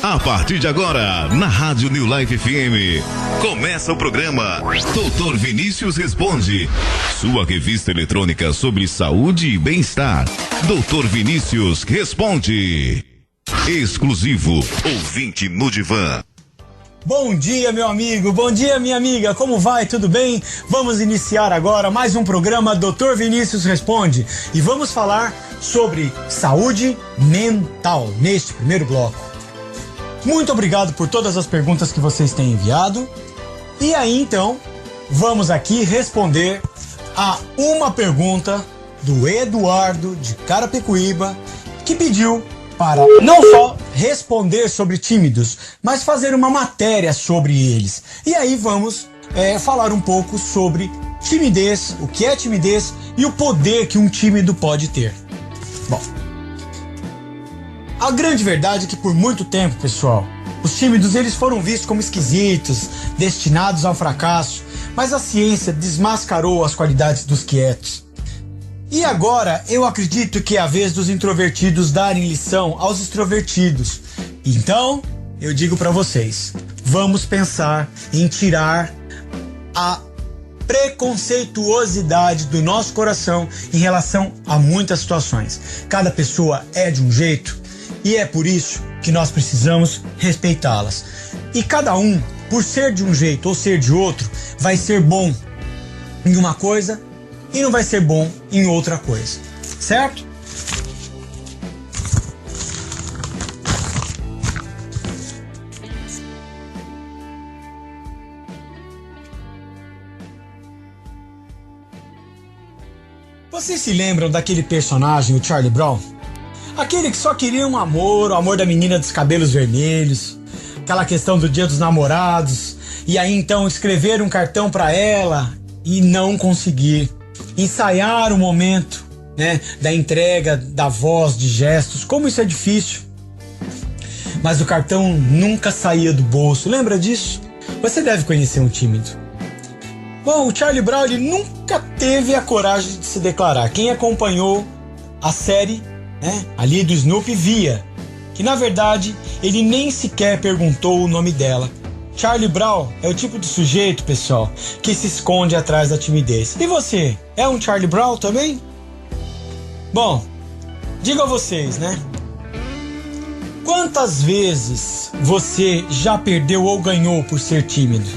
A partir de agora, na Rádio New Life FM, começa o programa Dr. Vinícius Responde, sua revista eletrônica sobre saúde e bem-estar. Dr. Vinícius Responde. Exclusivo, ouvinte no divã. Bom dia, meu amigo, bom dia, minha amiga, como vai? Tudo bem? Vamos iniciar agora mais um programa Dr. Vinícius Responde e vamos falar sobre saúde mental neste primeiro bloco. Muito obrigado por todas as perguntas que vocês têm enviado. E aí, então, vamos aqui responder a uma pergunta do Eduardo de Carapicuíba, que pediu para não só responder sobre tímidos, mas fazer uma matéria sobre eles. E aí vamos falar um pouco sobre timidez, o que é timidez e o poder que um tímido pode ter. Bom, a grande verdade é que por muito tempo, pessoal, os tímidos eles foram vistos como esquisitos, destinados ao fracasso, mas a ciência desmascarou as qualidades dos quietos. E agora eu acredito que é a vez dos introvertidos darem lição aos extrovertidos. Então, eu digo para vocês, vamos pensar em tirar a preconceituosidade do nosso coração em relação a muitas situações. Cada pessoa é de um jeito e é por isso que nós precisamos respeitá-las. E cada um, por ser de um jeito ou ser de outro, vai ser bom em uma coisa e não vai ser bom em outra coisa, certo? Vocês se lembram daquele personagem, o Charlie Brown? Aquele que só queria um amor, o amor da menina dos cabelos vermelhos, aquela questão do dia dos namorados, e aí então escrever um cartão para ela e não conseguir. Ensaiar o momento, né, da entrega, da voz, de gestos, como isso é difícil. Mas o cartão nunca saía do bolso, lembra disso? Você deve conhecer um tímido. Bom, o Charlie Brown ele nunca teve a coragem de se declarar. Quem acompanhou a série, né, ali do Snoopy via que na verdade ele nem sequer perguntou o nome dela. Charlie Brown é o tipo de sujeito, pessoal, que se esconde atrás da timidez. E você, é um Charlie Brown também? Bom, digo a vocês, né? Quantas vezes você já perdeu ou ganhou por ser tímido?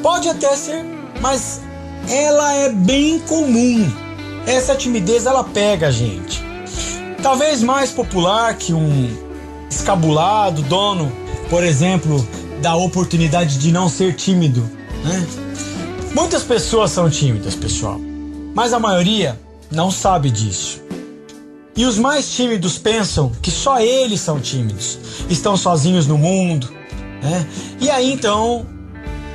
Pode até ser, mas ela é bem comum. Essa timidez, ela pega a gente. Talvez mais popular que um escabulado dono, por exemplo, da oportunidade de não ser tímido, né? Muitas pessoas são tímidas, pessoal, mas a maioria não sabe disso. E os mais tímidos pensam que só eles são tímidos, estão sozinhos no mundo, né? E aí então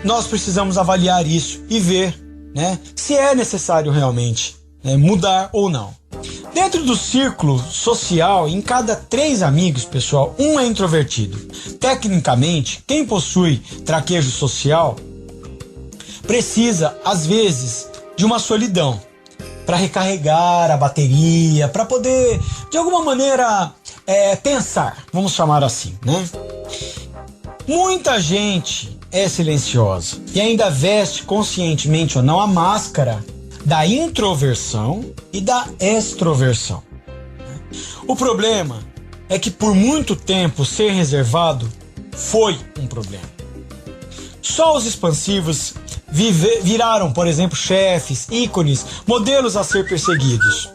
nós precisamos avaliar isso e ver, né, se é necessário realmente mudar ou não. Dentro do círculo social, em cada 3 amigos, pessoal, um é introvertido. Tecnicamente, quem possui traquejo social precisa, às vezes, de uma solidão para recarregar a bateria, para poder, de alguma maneira, pensar, vamos chamar assim, né? Muita gente é silenciosa e ainda veste, conscientemente ou não, a máscara da introversão e da extroversão. O problema é que por muito tempo ser reservado foi um problema. Só os expansivos viraram, por exemplo, chefes, ícones, modelos a ser perseguidos.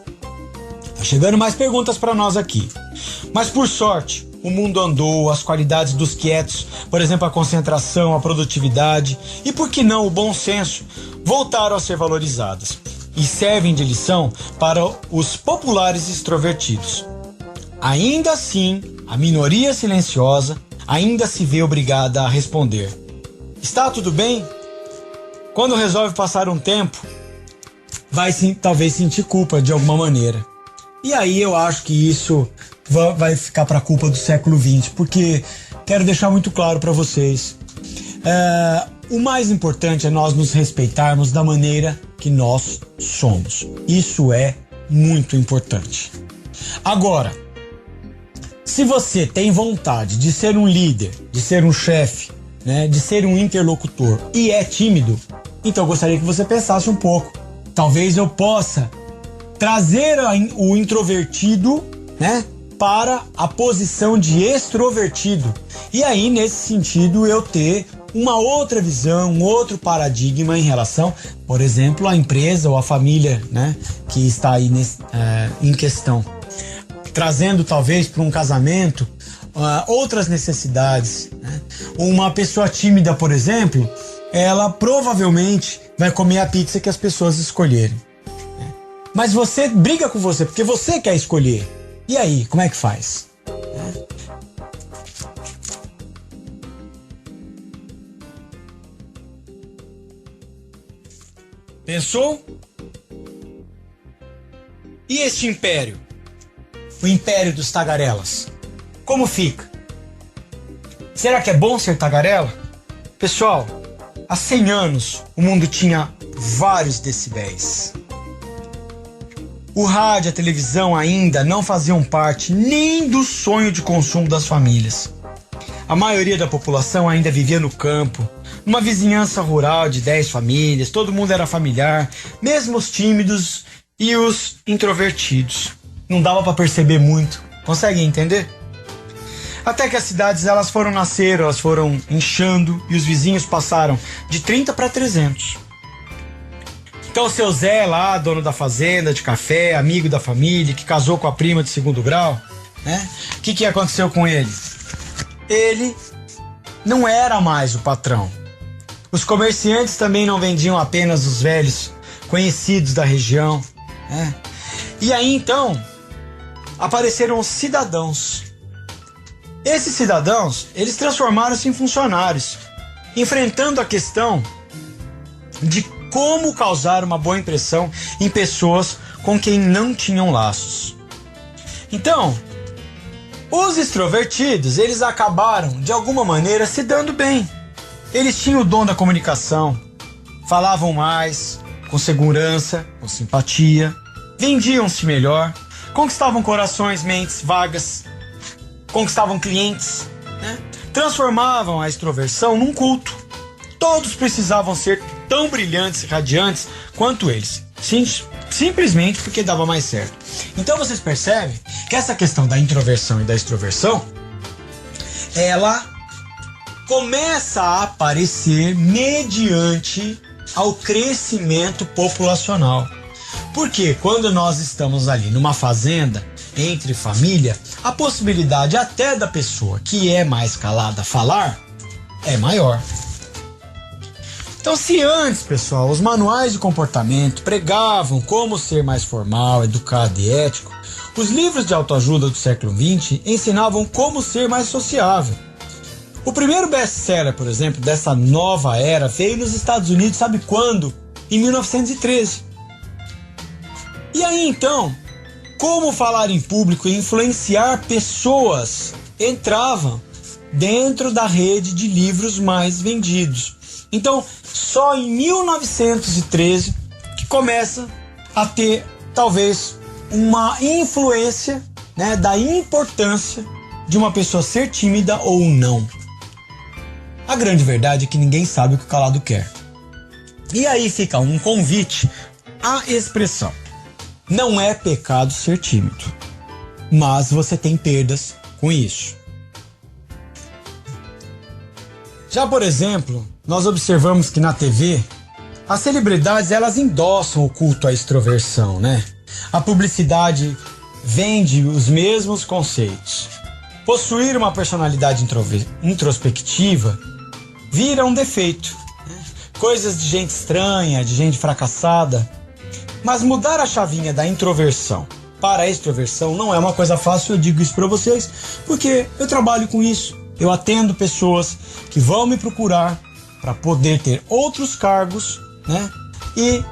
Tá chegando mais perguntas para nós aqui. Mas por sorte, o mundo andou, as qualidades dos quietos, por exemplo, a concentração, a produtividade e, por que não, o bom senso, voltaram a ser valorizadas e servem de lição para os populares extrovertidos. Ainda assim, a minoria silenciosa ainda se vê obrigada a responder. Está tudo bem? Quando resolve passar um tempo, vai talvez sentir culpa de alguma maneira. E aí eu acho que isso vai ficar para a culpa do século XX, porque quero deixar muito claro para vocês, o mais importante é nós nos respeitarmos da maneira que nós somos. Isso é muito importante. Agora, Se você tem vontade de ser um líder, de ser um chefe, né, de ser um interlocutor e é tímido, então eu gostaria que você pensasse um pouco. Talvez eu possa trazer o introvertido, né, para a posição de extrovertido. E aí, nesse sentido, eu ter uma outra visão, um outro paradigma em relação, por exemplo, à empresa ou à família, né, que está aí em questão. Trazendo talvez para um casamento outras necessidades, né? Uma pessoa tímida, por exemplo, ela provavelmente vai comer a pizza que as pessoas escolherem, né? Mas você briga com você porque você quer escolher. E aí, como é que faz? Pensou? E este império? O império dos tagarelas. Como fica? Será que é bom ser tagarela? Pessoal, há 100 anos o mundo tinha vários decibéis. O rádio e a televisão ainda não faziam parte nem do sonho de consumo das famílias. A maioria da população ainda vivia no campo, numa vizinhança rural de 10 famílias, todo mundo era familiar, mesmo os tímidos e os introvertidos. Não dava para perceber muito. Conseguem entender? Até que as cidades elas foram nascer, elas foram inchando e os vizinhos passaram de 30 para 300. Então o seu Zé lá, dono da fazenda de café, amigo da família, que casou com a prima de segundo grau, né? O que aconteceu com ele? Ele não era mais o patrão. Os comerciantes também não vendiam apenas os velhos conhecidos da região, né? E aí então apareceram os cidadãos. Esses cidadãos, eles transformaram-se em funcionários, enfrentando a questão de como causar uma boa impressão em pessoas com quem não tinham laços. Então, os extrovertidos, eles acabaram, de alguma maneira, se dando bem. Eles tinham o dom da comunicação, falavam mais, com segurança, com simpatia, vendiam-se melhor, conquistavam corações, mentes vagas, conquistavam clientes, né? Transformavam a extroversão num culto. Todos precisavam ser tão brilhantes e radiantes quanto eles, simplesmente porque dava mais certo. Então vocês percebem que essa questão da introversão e da extroversão, ela começa a aparecer mediante ao crescimento populacional. Porque quando nós estamos ali numa fazenda, entre família, a possibilidade até da pessoa que é mais calada falar é maior. Então, se antes, pessoal, os manuais de comportamento pregavam como ser mais formal, educado e ético, os livros de autoajuda do século XX ensinavam como ser mais sociável. O primeiro best-seller, por exemplo, dessa nova era veio nos Estados Unidos, sabe quando? Em 1913. E aí, então, como falar em público e influenciar pessoas entravam dentro da rede de livros mais vendidos. Então, só em 1913 que começa a ter, talvez, uma influência, né, da importância de uma pessoa ser tímida ou não. A grande verdade é que ninguém sabe o que o calado quer. E aí fica um convite à expressão. Não é pecado ser tímido, mas você tem perdas com isso. Já, por exemplo, nós observamos que na TV, as celebridades elas endossam o culto à extroversão, né? A publicidade vende os mesmos conceitos. Possuir uma personalidade introspectiva vira um defeito, né? Coisas de gente estranha, de gente fracassada. Mas mudar a chavinha da introversão para a extroversão não é uma coisa fácil, eu digo isso para vocês, porque eu trabalho com isso. Eu atendo pessoas que vão me procurar para poder ter outros cargos, né? E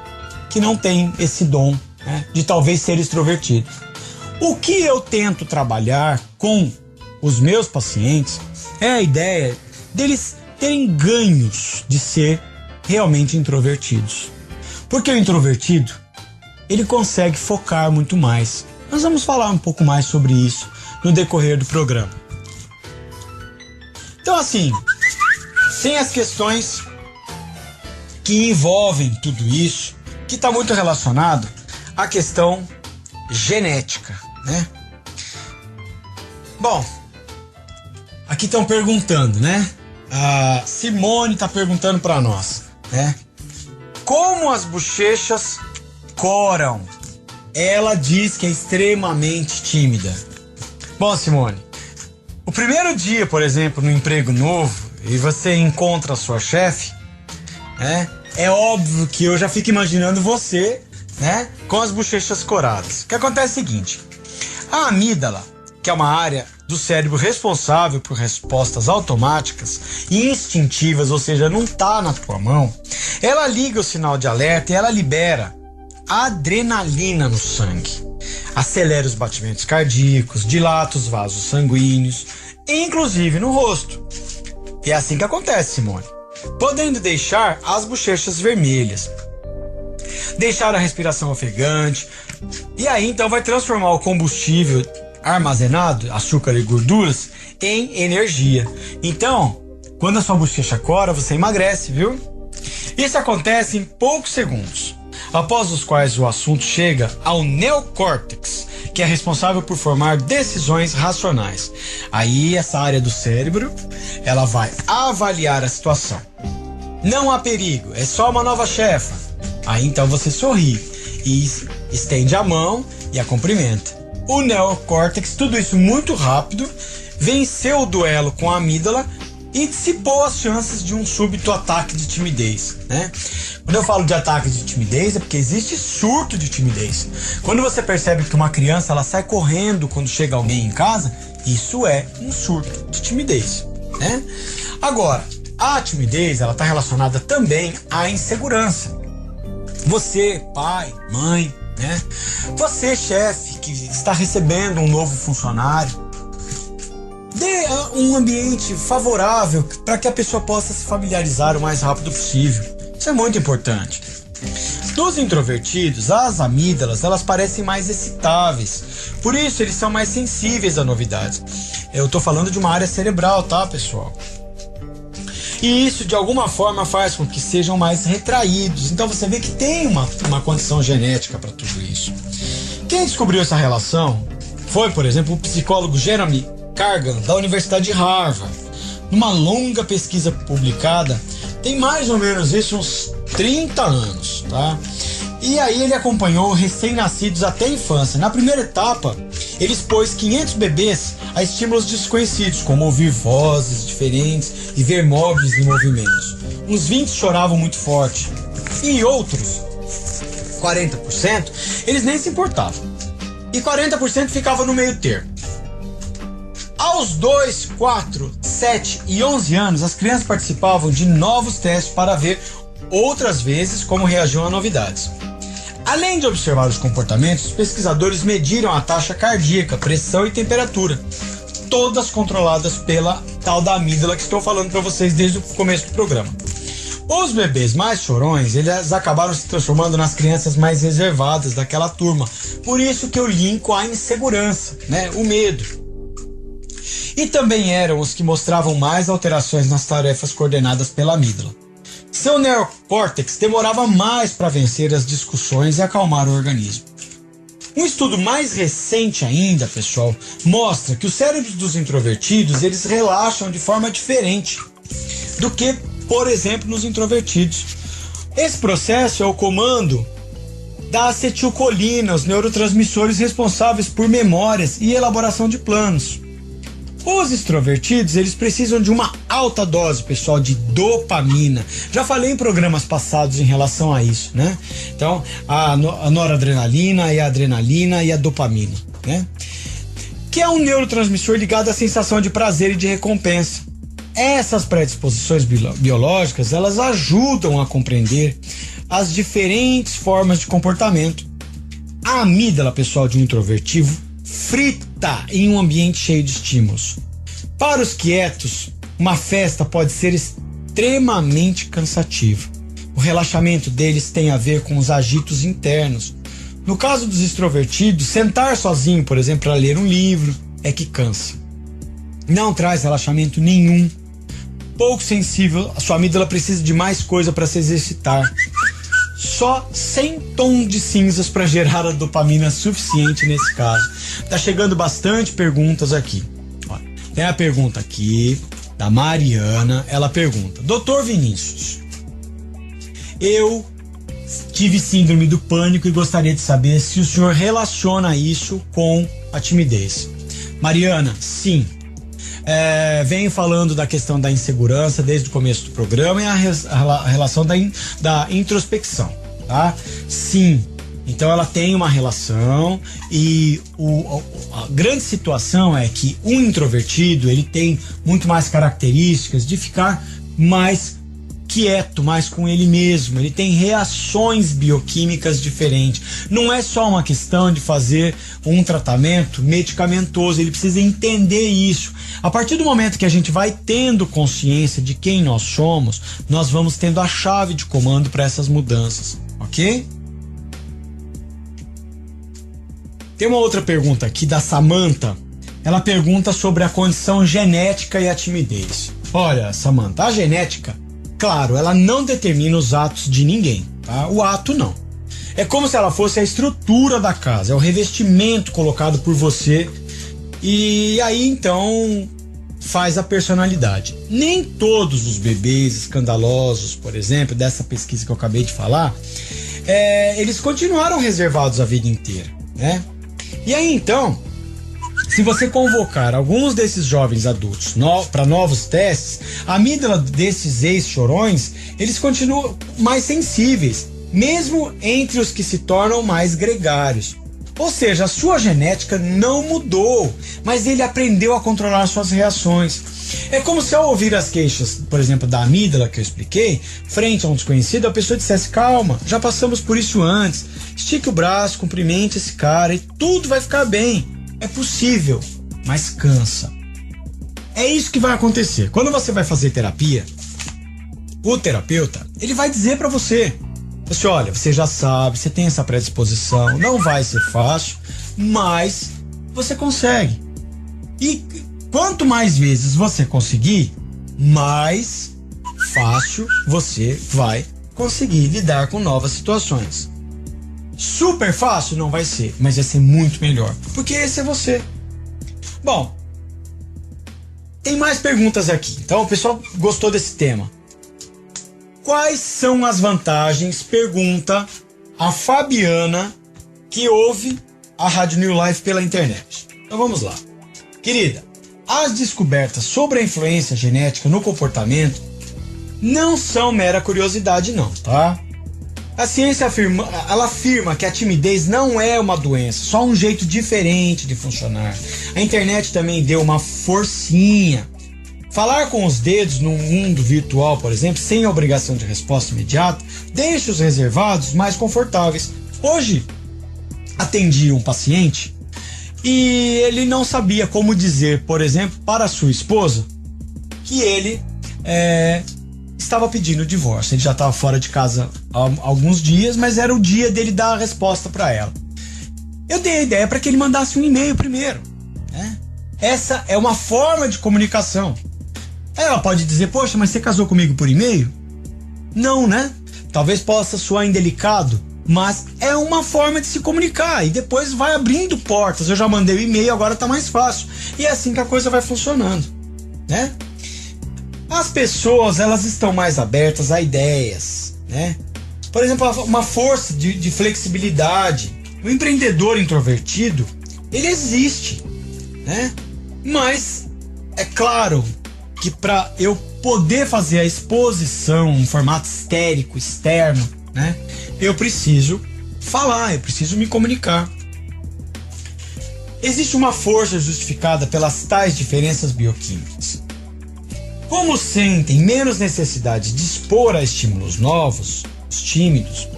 que não têm esse dom, né, de talvez ser extrovertido. O que eu tento trabalhar com os meus pacientes é a ideia deles terem ganhos de ser realmente introvertidos. Porque o introvertido, ele consegue focar muito mais. Nós vamos falar um pouco mais sobre isso no decorrer do programa. Então, assim, tem as questões que envolvem tudo isso, que está muito relacionado à questão genética, né? Bom, aqui estão perguntando, né? A Simone está perguntando para nós, né? Como as bochechas coram? Ela diz que é extremamente tímida. Bom, Simone, o primeiro dia, por exemplo, no emprego novo, e você encontra a sua chefe, né? É óbvio que eu já fico imaginando você, né, com as bochechas coradas. O que acontece é o seguinte: a amígdala, que é uma área do cérebro responsável por respostas automáticas e instintivas, ou seja, não tá na tua mão, ela liga o sinal de alerta e ela libera adrenalina no sangue, acelera os batimentos cardíacos, dilata os vasos sanguíneos, inclusive no rosto. E é assim que acontece, Simone, podendo deixar as bochechas vermelhas, deixar a respiração ofegante, e aí então vai transformar o combustível armazenado, açúcar e gorduras, em energia. Então, quando a sua bochecha cora, você emagrece, viu? Isso acontece em poucos segundos, após os quais o assunto chega ao neocórtex, que é responsável por formar decisões racionais. Aí essa área do cérebro, ela vai avaliar a situação. Não há perigo, é só uma nova chefa. Aí então você sorri e estende a mão e a cumprimenta. O neocórtex, tudo isso muito rápido, venceu o duelo com a amígdala e dissipou as chances de um súbito ataque de timidez, né? Quando eu falo de ataque de timidez é porque existe surto de timidez. Quando você percebe que uma criança ela sai correndo quando chega alguém em casa, isso é um surto de timidez, né? Agora, a timidez ela está relacionada também à insegurança. Você, pai, mãe, né? Você, chefe, que está recebendo um novo funcionário, dê um ambiente favorável para que a pessoa possa se familiarizar o mais rápido possível. Isso é muito importante. Dos introvertidos, as amígdalas, elas parecem mais excitáveis. Por isso, eles são mais sensíveis a novidades. Eu estou falando de uma área cerebral, tá, pessoal? E isso, de alguma forma, faz com que sejam mais retraídos. Então, você vê que tem uma condição genética para tudo isso. Quem descobriu essa relação foi, por exemplo, o psicólogo Jeremy Cargan, da Universidade de Harvard. Numa longa pesquisa publicada, tem mais ou menos isso, uns 30 anos, tá? E aí ele acompanhou recém-nascidos até a infância. Na primeira etapa, ele expôs 500 bebês a estímulos desconhecidos, como ouvir vozes diferentes e ver móveis em movimentos. Uns 20 choravam muito forte. E outros, 40%, eles nem se importavam. E 40% ficavam no meio termo. Aos 2, 4, 7 e 11 anos, as crianças participavam de novos testes para ver outras vezes como reagiam a novidades. Além de observar os comportamentos, os pesquisadores mediram a taxa cardíaca, pressão e temperatura, todas controladas pela tal da amígdala que estou falando para vocês desde o começo do programa. Os bebês mais chorões, eles acabaram se transformando nas crianças mais reservadas daquela turma. Por isso que eu linko a insegurança, né? O medo. E também eram os que mostravam mais alterações nas tarefas coordenadas pela amígdala. Seu neocórtex demorava mais para vencer as discussões e acalmar o organismo. Um estudo mais recente ainda, pessoal, mostra que os cérebros dos introvertidos, eles relaxam de forma diferente do que, por exemplo, nos introvertidos. Esse processo é o comando da acetilcolina, os neurotransmissores responsáveis por memórias e elaboração de planos. Os extrovertidos, eles precisam de uma alta dose, pessoal, de dopamina. Já falei em programas passados em relação a isso, né? Então, a noradrenalina e a adrenalina e a dopamina, né? Que é um neurotransmissor ligado à sensação de prazer e de recompensa. Essas predisposições biológicas, elas ajudam a compreender as diferentes formas de comportamento. A amígdala, pessoal, de um introvertido frita em um ambiente cheio de estímulos. Para os quietos, uma festa pode ser extremamente cansativa. O relaxamento deles tem a ver com os agitos internos. No caso dos extrovertidos, sentar sozinho, por exemplo, para ler um livro, é que cansa. Não traz relaxamento nenhum. Pouco sensível, a sua amígdala precisa de mais coisa para se exercitar. Só 100 tons de cinzas para gerar a dopamina suficiente nesse caso. Tá chegando bastante perguntas aqui. Ó, tem a pergunta aqui da Mariana. Ela pergunta: Doutor Vinícius, eu tive síndrome do pânico e gostaria de saber se o senhor relaciona isso com a timidez. Mariana, sim. Venho falando da questão da insegurança desde o começo do programa e a relação da introspecção, tá? Sim, então ela tem uma relação e a grande situação é que o introvertido, ele tem muito mais características de ficar mais quieto, mais com ele mesmo. Ele tem reações bioquímicas diferentes. Não é só uma questão de fazer um tratamento medicamentoso, ele precisa entender isso. A partir do momento que a gente vai tendo consciência de quem nós somos, nós vamos tendo a chave de comando para essas mudanças, ok? Tem uma outra pergunta aqui da Samantha. Ela pergunta sobre a condição genética e a timidez. Olha, Samantha, a genética, claro, ela não determina os atos de ninguém, tá? O ato não. É como se ela fosse a estrutura da casa, é o revestimento colocado por você e aí então faz a personalidade. Nem todos os bebês escandalosos, por exemplo, dessa pesquisa que eu acabei de falar, eles continuaram reservados a vida inteira, né? E aí então, se você convocar alguns desses jovens adultos para novos testes, a amígdala desses ex-chorões, eles continuam mais sensíveis, mesmo entre os que se tornam mais gregários. Ou seja, a sua genética não mudou, mas ele aprendeu a controlar suas reações. É como se ao ouvir as queixas, por exemplo, da amígdala que eu expliquei, frente a um desconhecido, a pessoa dissesse: calma, já passamos por isso antes, estique o braço, cumprimente esse cara e tudo vai ficar bem. É possível, mas cansa. É isso que vai acontecer. Quando você vai fazer terapia, o terapeuta, ele vai dizer pra você: olha, você já sabe, você tem essa predisposição, não vai ser fácil, mas você consegue. E quanto mais vezes você conseguir, mais fácil você vai conseguir lidar com novas situações. Super fácil não vai ser, mas vai ser muito melhor, porque esse é você. Bom, tem mais perguntas aqui, então o pessoal gostou desse tema. Quais são as vantagens? Pergunta a Fabiana, que ouve a Rádio New Life pela internet. Então vamos lá. Querida, as descobertas sobre a influência genética no comportamento não são mera curiosidade não, tá? A ciência afirma que a timidez não é uma doença, só um jeito diferente de funcionar. A internet também deu uma forcinha. Falar com os dedos no mundo virtual, por exemplo, sem a obrigação de resposta imediata, deixa os reservados mais confortáveis. Hoje, atendi um paciente e ele não sabia como dizer, por exemplo, para a sua esposa que ele estava pedindo divórcio. Ele já estava fora de casa há alguns dias, mas era o dia dele dar a resposta para ela. Eu dei a ideia para que ele mandasse um e-mail primeiro, né? Essa é uma forma de comunicação. Ela pode dizer: poxa, mas você casou comigo por e-mail? Não, né? Talvez possa soar indelicado, mas é uma forma de se comunicar e depois vai abrindo portas. Eu já mandei o e-mail, agora tá mais fácil. E é assim que a coisa vai funcionando, né? As pessoas, elas estão mais abertas a ideias, né? Por exemplo, uma força de flexibilidade. O empreendedor introvertido, ele existe, né? Mas é claro que para eu poder fazer a exposição em formato estérico, externo, né, eu preciso falar, eu preciso me comunicar. Existe uma força justificada pelas tais diferenças bioquímicas. Como sentem menos necessidade de expor a estímulos novos, os tímidos,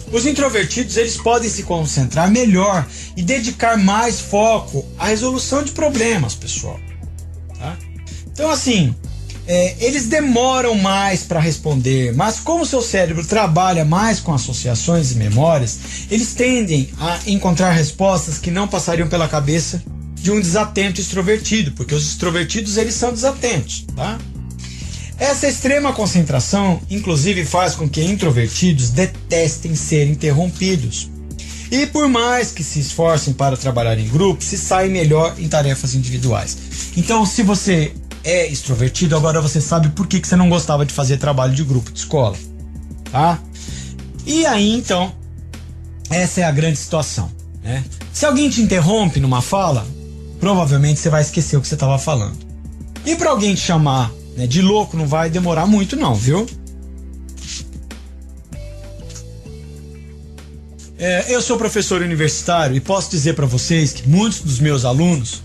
os introvertidos, eles podem se concentrar melhor e dedicar mais foco à resolução de problemas, pessoal. Tá? Então, assim, eles demoram mais para responder, mas como seu cérebro trabalha mais com associações e memórias, eles tendem a encontrar respostas que não passariam pela cabeça de um desatento extrovertido, porque os extrovertidos eles são desatentos, tá? Essa extrema concentração, inclusive, faz com que introvertidos detestem ser interrompidos. E por mais que se esforcem para trabalhar em grupo, se saem melhor em tarefas individuais. Então, se você é extrovertido, agora você sabe por que você não gostava de fazer trabalho de grupo de escola, tá? E aí, então, essa é a grande situação, né? Se alguém te interrompe numa fala, provavelmente você vai esquecer o que você estava falando. E para alguém te chamar, né, de louco, não vai demorar muito não, viu? Eu sou professor universitário e posso dizer para vocês que muitos dos meus alunos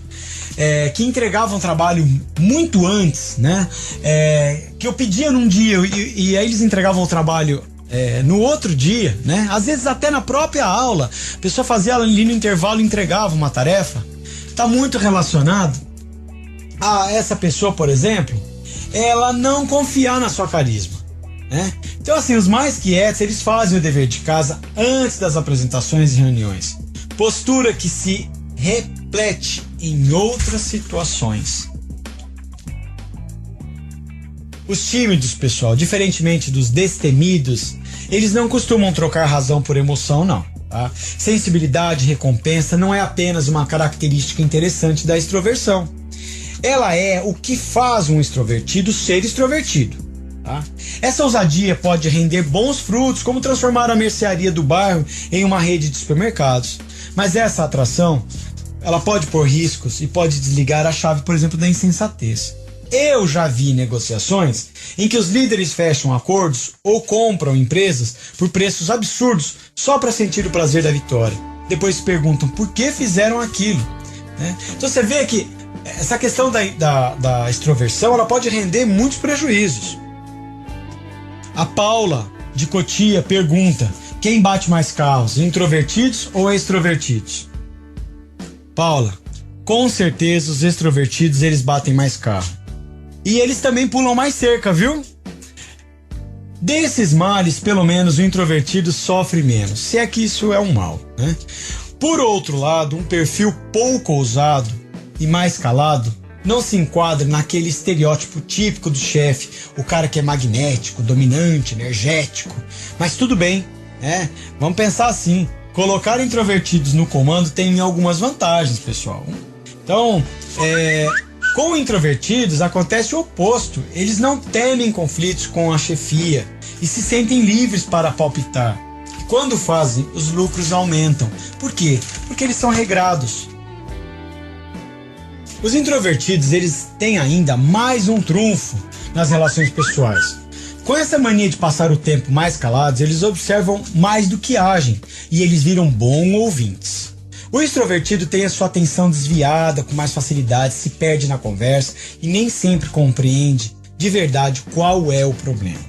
que entregavam trabalho muito antes, né? Que eu pedia num dia e aí eles entregavam o trabalho no outro dia, né? Às vezes até na própria aula, a pessoa fazia ali no intervalo e entregava uma tarefa. Tá muito relacionado a essa pessoa, por exemplo, ela não confiar na sua carisma, né? Então, assim, os mais quietos, eles fazem o dever de casa antes das apresentações e reuniões. Postura que se reflete em outras situações. Os tímidos, pessoal, diferentemente dos destemidos, eles não costumam trocar razão por emoção, não. Tá? Sensibilidade e recompensa não é apenas uma característica interessante da extroversão. Ela é o que faz um extrovertido ser extrovertido. Tá? Essa ousadia pode render bons frutos, como transformar a mercearia do bairro em uma rede de supermercados. Mas essa atração, ela pode pôr riscos e pode desligar a chave, por exemplo, da insensatez. Eu já vi negociações em que os líderes fecham acordos ou compram empresas por preços absurdos só para sentir o prazer da vitória. Depois se perguntam por que fizeram aquilo, né? Então você vê que essa questão da extroversão, ela pode render muitos prejuízos. A Paula de Cotia pergunta: quem bate mais carros, introvertidos ou extrovertidos? Paula, com certeza os extrovertidos eles batem mais carro. E eles também pulam mais cerca, viu? Desses males, pelo menos o introvertido sofre menos, se é que isso é um mal, né? Por outro lado, um perfil pouco ousado e mais calado não se enquadra naquele estereótipo típico do chefe, o cara que é magnético, dominante, energético. Mas tudo bem, né? Vamos pensar assim, colocar introvertidos no comando tem algumas vantagens, pessoal. Então, com introvertidos acontece o oposto. Eles não temem conflitos com a chefia e se sentem livres para palpitar. E quando fazem, os lucros aumentam. Por quê? Porque eles são regrados. Os introvertidos, eles têm ainda mais um trunfo nas relações pessoais. Com essa mania de passar o tempo mais calados, eles observam mais do que agem e eles viram bons ouvintes. O extrovertido tem a sua atenção desviada com mais facilidade, se perde na conversa e nem sempre compreende de verdade qual é o problema.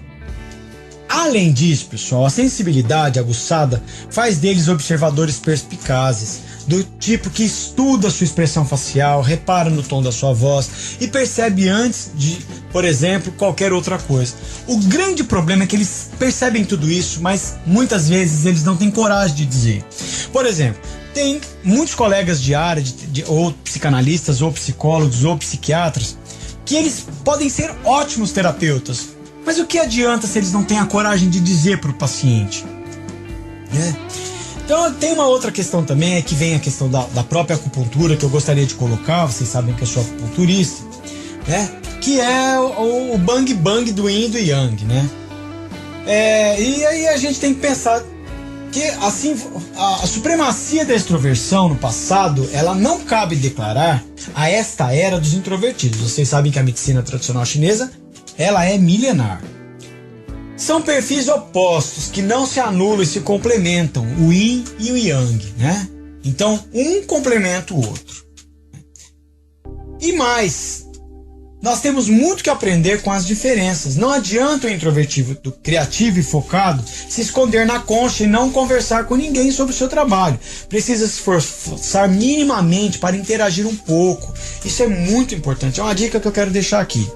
Além disso, pessoal, a sensibilidade aguçada faz deles observadores perspicazes, do tipo que estuda sua expressão facial, repara no tom da sua voz e percebe antes de, por exemplo, qualquer outra coisa. O grande problema é que eles percebem tudo isso, mas muitas vezes eles não têm coragem de dizer. Por exemplo, tem muitos colegas de área, ou psicanalistas, ou psicólogos, ou psiquiatras, que eles podem ser ótimos terapeutas. Mas o que adianta se eles não têm a coragem de dizer para o paciente? Né? Então tem uma outra questão também, que vem a questão da própria acupuntura, que eu gostaria de colocar, vocês sabem que eu sou acupunturista, né? Que é o bang bang do yin e do yang, né? E aí a gente tem que pensar que assim, a supremacia da extroversão no passado, ela não cabe declarar a esta era dos introvertidos. Vocês sabem que a medicina tradicional chinesa, ela é milenar. São perfis opostos que não se anulam e se complementam, o yin e o yang, né? Então, um complementa o outro. E mais, nós temos muito que aprender com as diferenças. Não adianta o introvertido criativo e focado se esconder na concha e não conversar com ninguém sobre o seu trabalho. Precisa se esforçar minimamente para interagir um pouco. Isso é muito importante. É uma dica que eu quero deixar aqui.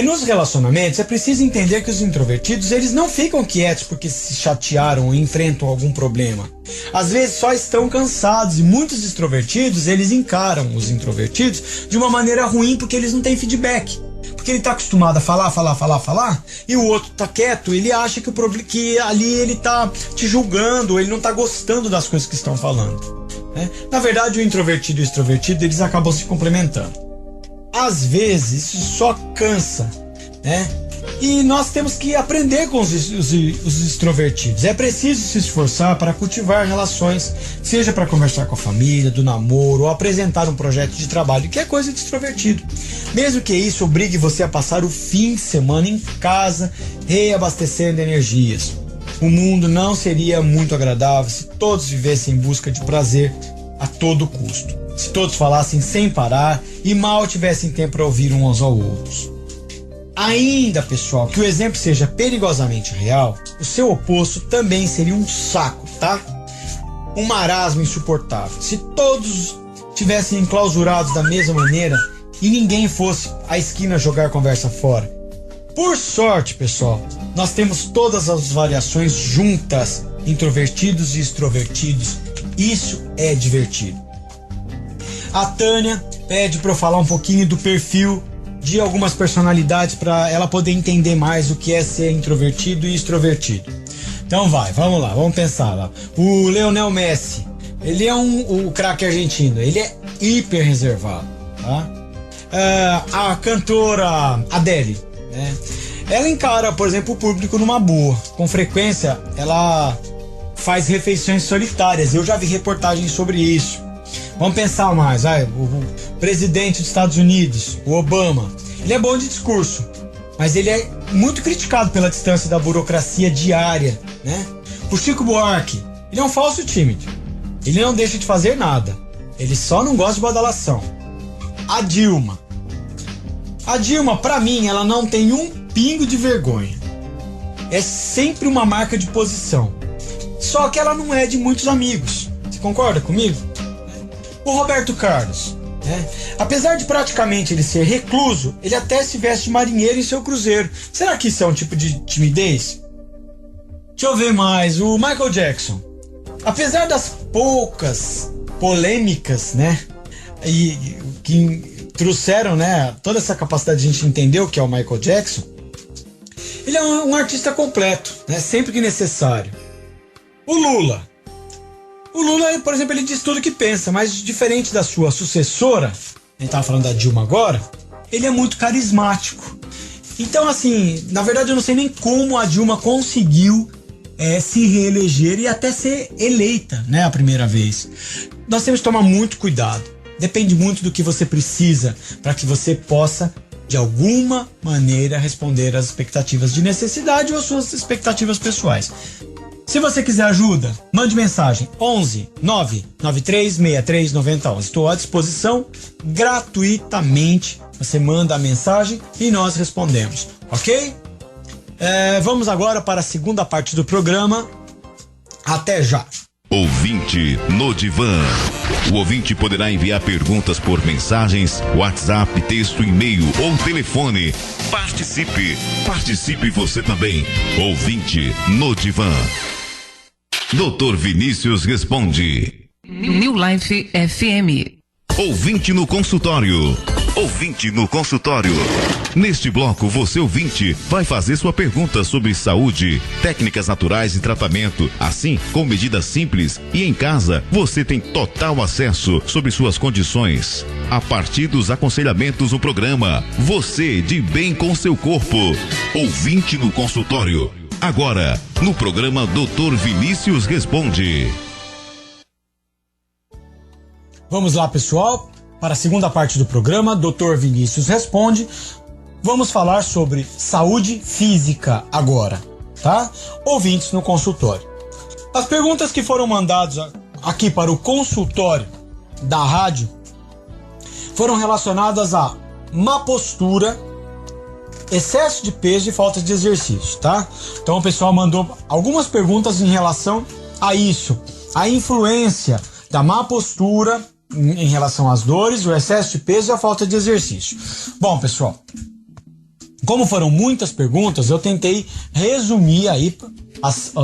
Nos relacionamentos é preciso entender que os introvertidos eles não ficam quietos porque se chatearam ou enfrentam algum problema. Às vezes só estão cansados, e muitos extrovertidos eles encaram os introvertidos de uma maneira ruim porque eles não têm feedback. Porque ele está acostumado a falar, e o outro tá quieto, ele acha que ali ele tá te julgando, ele não tá gostando das coisas que estão falando. Né? Na verdade, o introvertido e o extrovertido eles acabam se complementando. Às vezes isso só cansa, né? E nós temos que aprender com os extrovertidos. É preciso se esforçar para cultivar relações, seja para conversar com a família, do namoro, ou apresentar um projeto de trabalho, que é coisa de extrovertido. Mesmo que isso obrigue você a passar o fim de semana em casa, reabastecendo energias. O mundo não seria muito agradável se todos vivessem em busca de prazer a todo custo. Se todos falassem sem parar e mal tivessem tempo para ouvir uns aos outros. Ainda, pessoal, que o exemplo seja perigosamente real, o seu oposto também seria um saco, tá? Um marasmo insuportável. Se todos tivessem enclausurados da mesma maneira e ninguém fosse à esquina jogar conversa fora. Por sorte, pessoal, nós temos todas as variações juntas, introvertidos e extrovertidos. Isso é divertido. A Tânia pede para eu falar um pouquinho do perfil de algumas personalidades para ela poder entender mais o que é ser introvertido e extrovertido. Então vamos lá, vamos pensar lá. O Lionel Messi, ele é o craque argentino, ele é hiper reservado, tá? A cantora Adele, né? Ela encara, por exemplo, o público numa boa. Com frequência, ela faz refeições solitárias. Eu já vi reportagens sobre isso. Vamos pensar mais, o presidente dos Estados Unidos, o Obama, ele é bom de discurso, mas ele é muito criticado pela distância da burocracia diária, né? O Chico Buarque, ele é um falso tímido, ele não deixa de fazer nada, ele só não gosta de badalação. A Dilma, pra mim, ela não tem um pingo de vergonha, é sempre uma marca de posição, só que ela não é de muitos amigos, você concorda comigo? O Roberto Carlos, né? Apesar de praticamente ele ser recluso, ele até se veste de marinheiro em seu cruzeiro. Será que isso é um tipo de timidez? Deixa eu ver mais. O Michael Jackson. Apesar das poucas polêmicas, né? E que trouxeram, né, toda essa capacidade de a gente entender o que é o Michael Jackson, ele é um artista completo, né? Sempre que necessário. O Lula, por exemplo, ele diz tudo o que pensa, mas diferente da sua sucessora, a gente tava falando da Dilma agora, ele é muito carismático. Então, assim, na verdade eu não sei nem como a Dilma conseguiu se reeleger e até ser eleita, né, a primeira vez. Nós temos que tomar muito cuidado. Depende muito do que você precisa para que você possa, de alguma maneira, responder às expectativas de necessidade ou às suas expectativas pessoais. Se você quiser ajuda, mande mensagem 11 993 63 90 11. Estou à disposição gratuitamente. Você manda a mensagem e nós respondemos, ok? Vamos agora para a segunda parte do programa. Até já. Ouvinte no Divã. O ouvinte poderá enviar perguntas por mensagens, WhatsApp, texto, e-mail ou telefone. Participe você também. Ouvinte no Divã. Dr. Vinícius responde. New Life FM. Ouvinte no consultório. Neste bloco, você ouvinte vai fazer sua pergunta sobre saúde, técnicas naturais e tratamento, assim como medidas simples, e em casa você tem total acesso sobre suas condições. A partir dos aconselhamentos do programa, você de bem com seu corpo. Ouvinte no consultório. Agora, no programa Dr. Vinícius responde. Vamos lá, pessoal. Para a segunda parte do programa, Dr. Vinícius responde. Vamos falar sobre saúde física agora, tá? Ouvintes no consultório. As perguntas que foram mandadas aqui para o consultório da rádio foram relacionadas a má postura, excesso de peso e falta de exercício, tá? Então o pessoal mandou algumas perguntas em relação a isso, a influência da má postura em relação às dores, o excesso de peso e a falta de exercício. Bom, pessoal, Como foram muitas perguntas, eu tentei resumir aí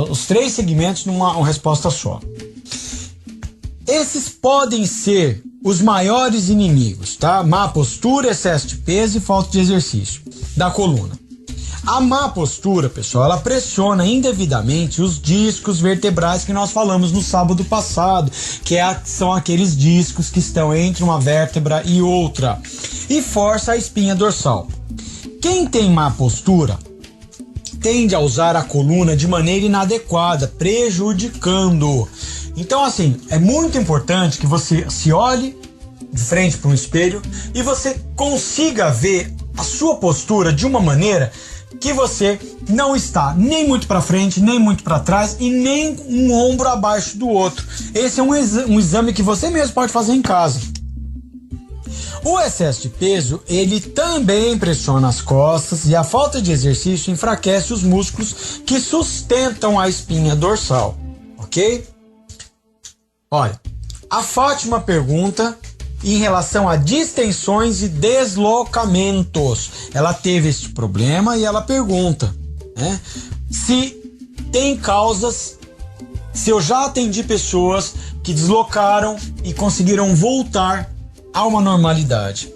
os 3 segmentos numa resposta só. Esses podem ser os maiores inimigos, tá? Má postura, excesso de peso e falta de exercício da coluna. A má postura, pessoal, ela pressiona indevidamente os discos vertebrais que nós falamos no sábado passado, que são aqueles discos que estão entre uma vértebra e outra, e força a espinha dorsal. Quem tem má postura tende a usar a coluna de maneira inadequada, prejudicando. Então, assim, é muito importante que você se olhe de frente para um espelho e você consiga ver a sua postura de uma maneira que você não está nem muito para frente, nem muito para trás e nem um ombro abaixo do outro. Esse é um exame que você mesmo pode fazer em casa. O excesso de peso, ele também pressiona as costas e a falta de exercício enfraquece os músculos que sustentam a espinha dorsal, ok? Olha, a Fátima pergunta em relação a distensões e deslocamentos. Ela teve este problema e ela pergunta, né, se tem causas, se eu já atendi pessoas que deslocaram e conseguiram voltar a uma normalidade.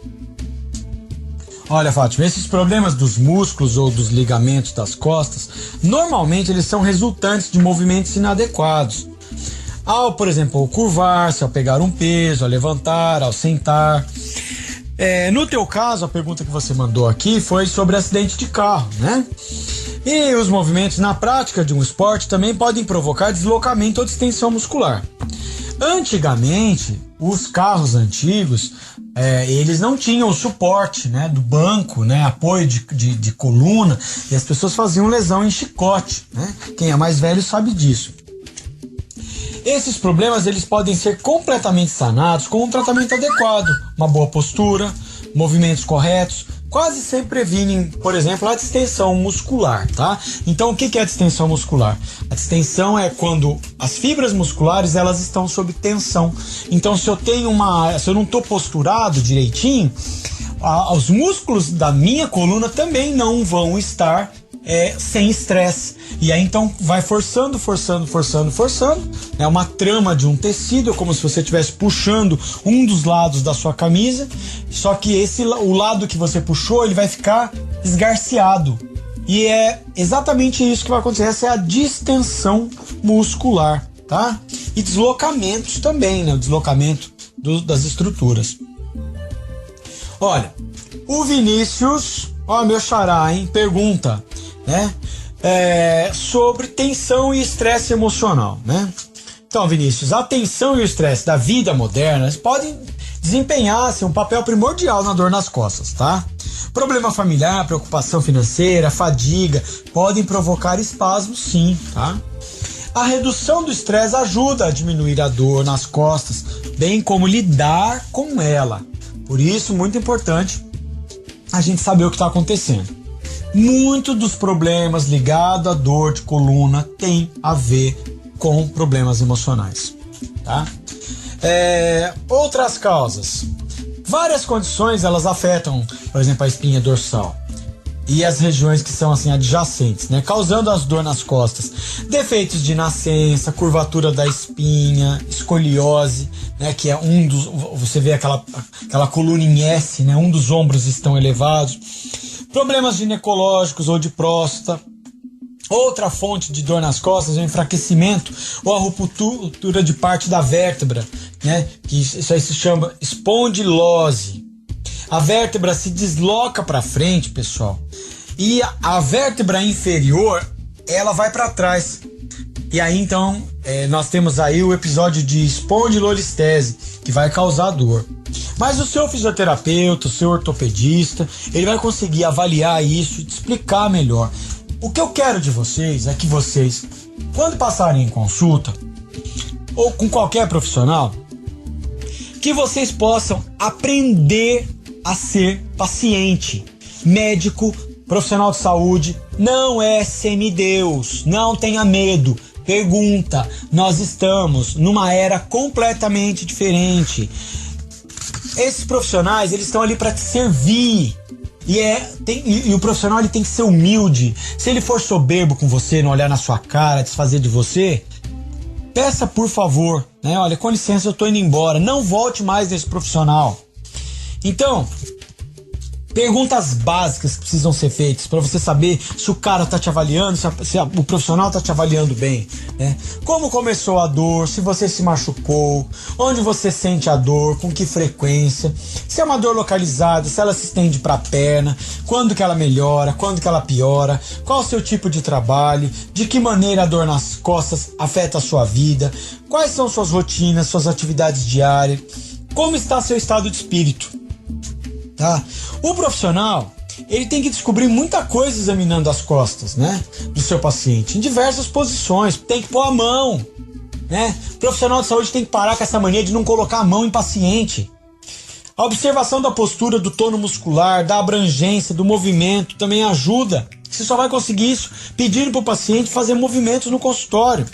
Olha, Fátima, esses problemas dos músculos ou dos ligamentos das costas, normalmente eles são resultantes de movimentos inadequados. Ao, por exemplo, ao curvar-se, ao pegar um peso, ao levantar, ao sentar. No teu caso, a pergunta que você mandou aqui foi sobre acidente de carro, né? E os movimentos na prática de um esporte também podem provocar deslocamento ou distensão muscular. Antigamente, os carros antigos, eles não tinham o suporte, né, do banco, né, apoio de coluna, e as pessoas faziam lesão em chicote, né? Quem é mais velho sabe disso. Esses problemas eles podem ser completamente sanados com um tratamento adequado, uma boa postura, movimentos corretos, quase sempre previnem, por exemplo, a distensão muscular, tá? Então, o que é a distensão muscular? A distensão é quando as fibras musculares elas estão sob tensão. Então, se eu não estou posturado direitinho, os músculos da minha coluna também não vão estar sem estresse. E aí então vai forçando. É uma trama de um tecido, como se você estivesse puxando um dos lados da sua camisa, só que o lado que você puxou, ele vai ficar esgarciado. E é exatamente isso que vai acontecer. Essa é a distensão muscular, tá? E deslocamentos também, né? O deslocamento das estruturas. Olha, o Vinícius, meu xará, hein? Pergunta, né? Sobre tensão e estresse emocional, né? Então, Vinícius, a tensão e o estresse da vida moderna podem desempenhar um papel primordial na dor nas costas, tá? Problema familiar, preocupação financeira, fadiga podem provocar espasmos, sim, tá? A redução do estresse ajuda a diminuir a dor nas costas, bem como lidar com ela. Por isso, muito importante a gente saber o que está acontecendo. Muito dos problemas ligados à dor de coluna tem a ver com problemas emocionais, tá? Outras causas. Várias condições elas afetam, por exemplo, a espinha dorsal e as regiões que são assim adjacentes, né? Causando as dor nas costas. Defeitos de nascença, curvatura da espinha, escoliose, né? Que é você vê aquela coluna em S, né? Um dos ombros estão elevados. Problemas ginecológicos ou de próstata. Outra fonte de dor nas costas é o enfraquecimento ou a ruptura de parte da vértebra, né? Que isso aí se chama espondilose. A vértebra se desloca para frente, pessoal, e a vértebra inferior ela vai para trás. E aí então nós temos aí o episódio de espondilolistese que vai causar dor. Mas o seu fisioterapeuta, o seu ortopedista, ele vai conseguir avaliar isso e te explicar melhor. O que eu quero de vocês é que vocês, quando passarem em consulta, ou com qualquer profissional, que vocês possam aprender a ser paciente. Médico, profissional de saúde, não é semideus, não tenha medo. Pergunta, nós estamos numa era completamente diferente. Esses profissionais, eles estão ali para te servir. E o profissional ele tem que ser humilde. Se ele for soberbo com você, não olhar na sua cara, desfazer de você, peça por favor, né? Olha, com licença, eu tô indo embora. Não volte mais nesse profissional. Então, perguntas básicas que precisam ser feitas para você saber se o cara tá te avaliando, se o profissional tá te avaliando bem, né? Como começou a dor, se você se machucou, onde você sente a dor, com que frequência, se é uma dor localizada, se ela se estende para a perna, quando que ela melhora, quando que ela piora, qual o seu tipo de trabalho, de que maneira a dor nas costas afeta a sua vida, quais são suas rotinas, suas atividades diárias, como está seu estado de espírito. Tá? O profissional, ele tem que descobrir muita coisa examinando as costas, né, do seu paciente, em diversas posições, tem que pôr a mão, né? O profissional de saúde tem que parar com essa mania de não colocar a mão em paciente. A observação da postura, do tono muscular, da abrangência, do movimento também ajuda. Você só vai conseguir isso pedindo para o paciente fazer movimentos no consultório.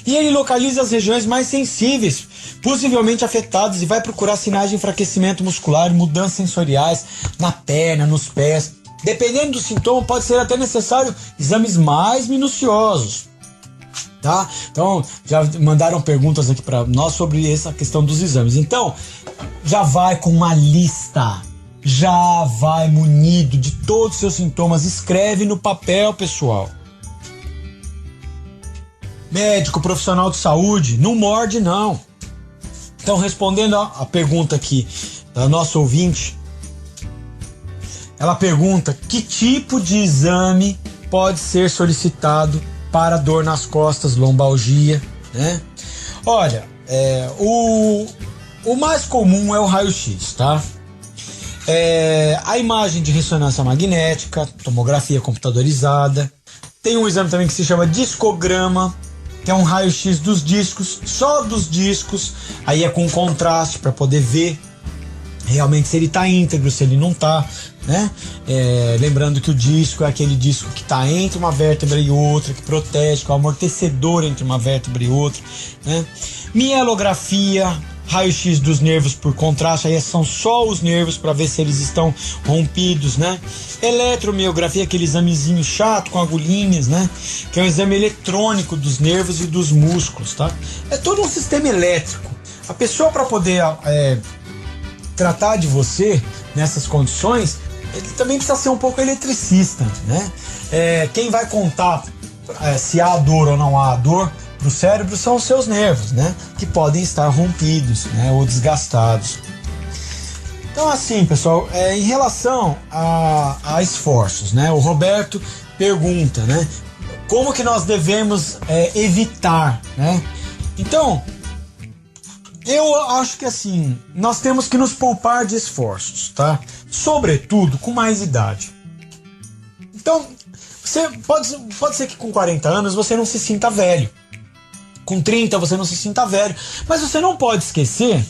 E ele localiza as regiões mais sensíveis, possivelmente afetadas, e vai procurar sinais de enfraquecimento muscular e mudanças sensoriais na perna, nos pés. Dependendo do sintoma, pode ser até necessário exames mais minuciosos. Tá? Então, já mandaram perguntas aqui para nós sobre essa questão dos exames. Então, já vai com uma lista. Já vai munido de todos os seus sintomas. Escreve no papel, pessoal. Médico, profissional de saúde, não morde não. Então, respondendo a pergunta aqui da nossa ouvinte, ela pergunta que tipo de exame pode ser solicitado para dor nas costas, lombalgia, né? Olha, o mais comum é o raio-x, tá? A imagem de ressonância magnética, tomografia computadorizada. Tem um exame também que se chama discograma, que é um raio-x dos discos, só dos discos, aí é com contraste para poder ver realmente se ele está íntegro, se ele não está, né? Lembrando que o disco é aquele disco que está entre uma vértebra e outra, que protege, que é o amortecedor entre uma vértebra e outra, né? Mielografia, raio-x dos nervos por contraste, aí são só os nervos para ver se eles estão rompidos, né? Eletromiografia, aquele examezinho chato com agulhinhas, né? Que é um exame eletrônico dos nervos e dos músculos, tá? É todo um sistema elétrico. A pessoa, para poder tratar de você nessas condições, ele também precisa ser um pouco eletricista, né? Quem vai contar se há dor ou não há dor para o cérebro são os seus nervos, né? Que podem estar rompidos, né? Ou desgastados. Então, assim, pessoal, em relação a esforços, né? O Roberto pergunta, né? Como que nós devemos evitar, né? Então, eu acho que assim, nós temos que nos poupar de esforços, tá? Sobretudo com mais idade. Então, você pode ser que com 40 anos você não se sinta velho. Com 30 você não se sinta velho. Mas você não pode esquecer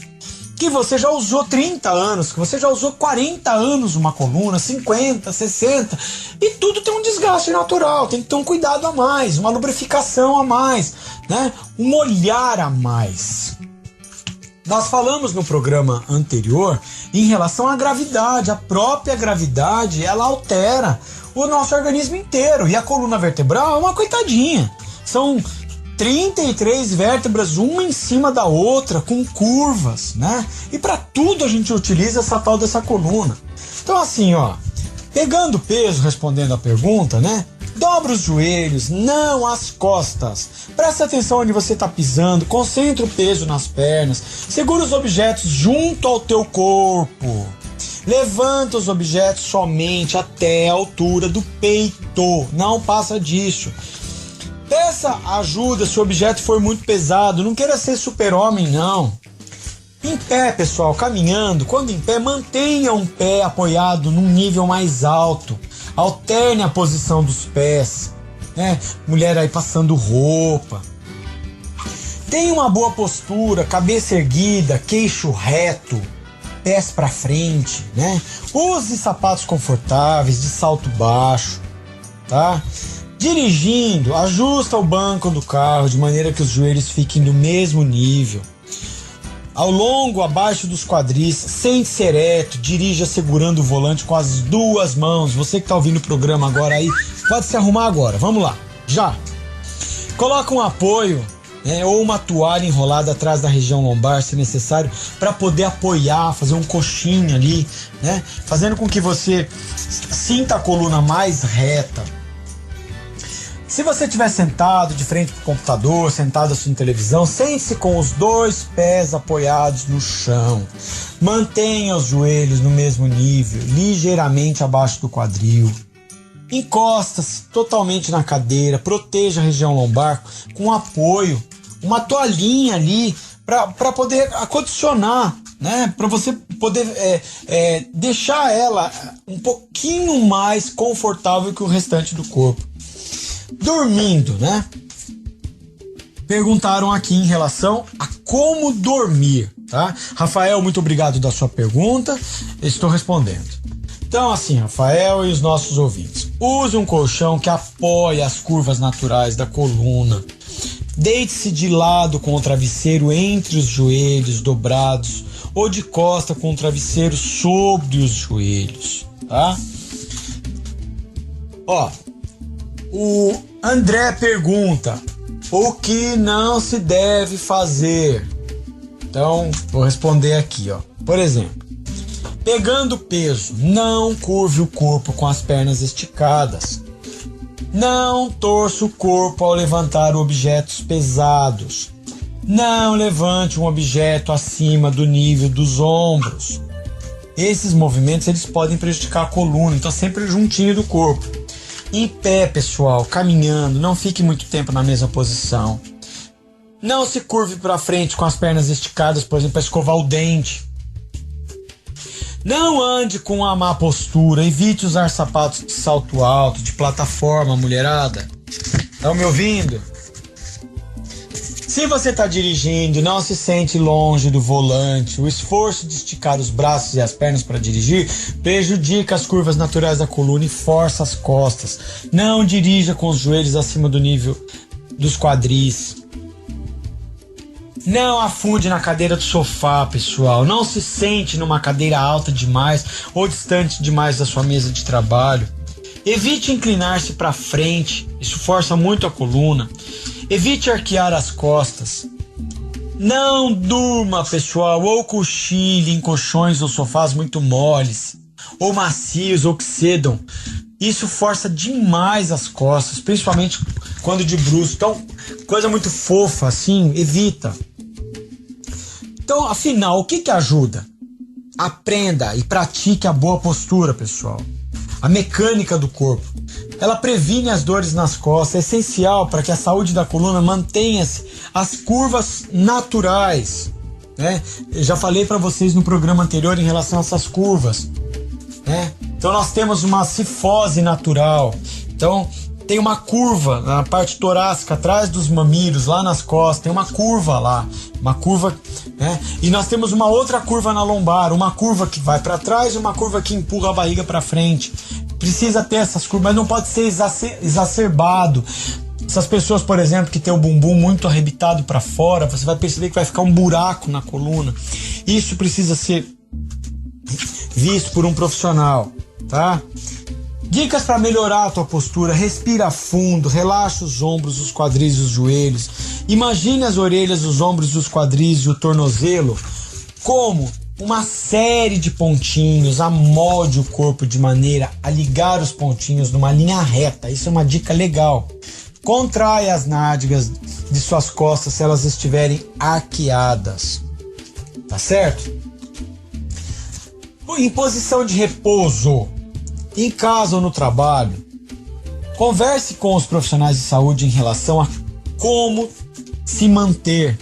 que você já usou 30 anos, que você já usou 40 anos uma coluna, 50, 60, e tudo tem um desgaste natural, tem que ter um cuidado a mais, uma lubrificação a mais, né? Um olhar a mais. Nós falamos no programa anterior em relação à gravidade. A própria gravidade, ela altera o nosso organismo inteiro, e a coluna vertebral é uma coitadinha. São 33 vértebras, uma em cima da outra, com curvas, né? E para tudo a gente utiliza essa tal dessa coluna. Então, assim, ó, pegando peso, respondendo a pergunta, né? Dobra os joelhos, não as costas. Presta atenção onde você está pisando, concentra o peso nas pernas, segura os objetos junto ao teu corpo. Levanta os objetos somente até a altura do peito, não passa disso. Peça ajuda se o objeto for muito pesado, não queira ser super-homem, não. Em pé, pessoal, caminhando, quando em pé, mantenha um pé apoiado num nível mais alto. Alterne a posição dos pés, né? Mulher aí passando roupa. Tenha uma boa postura, cabeça erguida, queixo reto, pés para frente, né? Use sapatos confortáveis, de salto baixo, tá? Dirigindo, ajusta o banco do carro de maneira que os joelhos fiquem no mesmo nível. ao longo, abaixo dos quadris, sente-se ereto, dirija segurando o volante com as duas mãos. Você que está ouvindo o programa agora aí, pode se arrumar agora, vamos lá, já. Coloca um apoio, né, ou uma toalha enrolada atrás da região lombar, se necessário, para poder apoiar, fazer um coxinho ali, né, fazendo com que você sinta a coluna mais reta. Se você estiver sentado de frente para o computador, sentado assistindo televisão, sente-se com os dois pés apoiados no chão. Mantenha os joelhos no mesmo nível, ligeiramente abaixo do quadril. Encosta-se totalmente na cadeira, proteja a região lombar com apoio, uma toalhinha ali para poder acondicionar, né? Para você poder deixar ela um pouquinho mais confortável que o restante do corpo. Dormindo, né? Perguntaram aqui em relação a como dormir, tá? Rafael, muito obrigado da sua pergunta. Estou respondendo. Então, assim, Rafael e os nossos ouvintes, use um colchão que apoie as curvas naturais da coluna. Deite-se de lado com o travesseiro entre os joelhos dobrados ou de costa com o travesseiro sobre os joelhos, tá? Ó, o André pergunta: o que não se deve fazer? Então, vou responder aqui, ó. Por exemplo, pegando peso, não curve o corpo com as pernas esticadas. Não torça o corpo ao levantar objetos pesados. Não levante um objeto acima do nível dos ombros. Esses movimentos eles podem prejudicar a coluna, então sempre juntinho do corpo. Em pé, pessoal, caminhando, não fique muito tempo na mesma posição. Não se curve para frente com as pernas esticadas, por exemplo, para escovar o dente. Não ande com uma má postura, evite usar sapatos de salto alto, de plataforma, mulherada. Estão me ouvindo? Se você está dirigindo e não se sente longe do volante, o esforço de esticar os braços e as pernas para dirigir prejudica as curvas naturais da coluna e força as costas. Não dirija com os joelhos acima do nível dos quadris. Não afunde na cadeira do sofá, pessoal. Não se sente numa cadeira alta demais ou distante demais da sua mesa de trabalho. Evite inclinar-se para frente, isso força muito a coluna. Evite arquear as costas. Não durma, pessoal, ou cochile em colchões ou sofás muito moles, ou macios, ou que cedam. Isso força demais as costas, principalmente quando de bruços. Então, coisa muito fofa, assim, evita. Então, afinal, o que ajuda? Aprenda e pratique a boa postura, pessoal. A mecânica do corpo. Ela previne as dores nas costas, é essencial para que a saúde da coluna mantenha-se as curvas naturais, né? Eu já falei para vocês no programa anterior em relação a essas curvas, né? Então nós temos uma cifose natural. Então tem uma curva na parte torácica, atrás dos mamilos, lá nas costas, tem uma curva lá, uma curva, né? E nós temos uma outra curva na lombar, uma curva que vai para trás e uma curva que empurra a barriga para frente. Precisa ter essas curvas, mas não pode ser exacerbado. Essas pessoas, por exemplo, que tem o bumbum muito arrebitado para fora, você vai perceber que vai ficar um buraco na coluna. Isso precisa ser visto por um profissional, tá? Dicas para melhorar a tua postura: respira fundo, relaxa os ombros, os quadris e os joelhos. Imagine as orelhas, os ombros, os quadris e o tornozelo como uma série de pontinhos. Amolde o corpo de maneira a ligar os pontinhos numa linha reta. Isso é uma dica legal. Contrai as nádegas de suas costas se elas estiverem arqueadas. Tá certo? Em posição de repouso, em casa ou no trabalho, converse com os profissionais de saúde em relação a como se manter.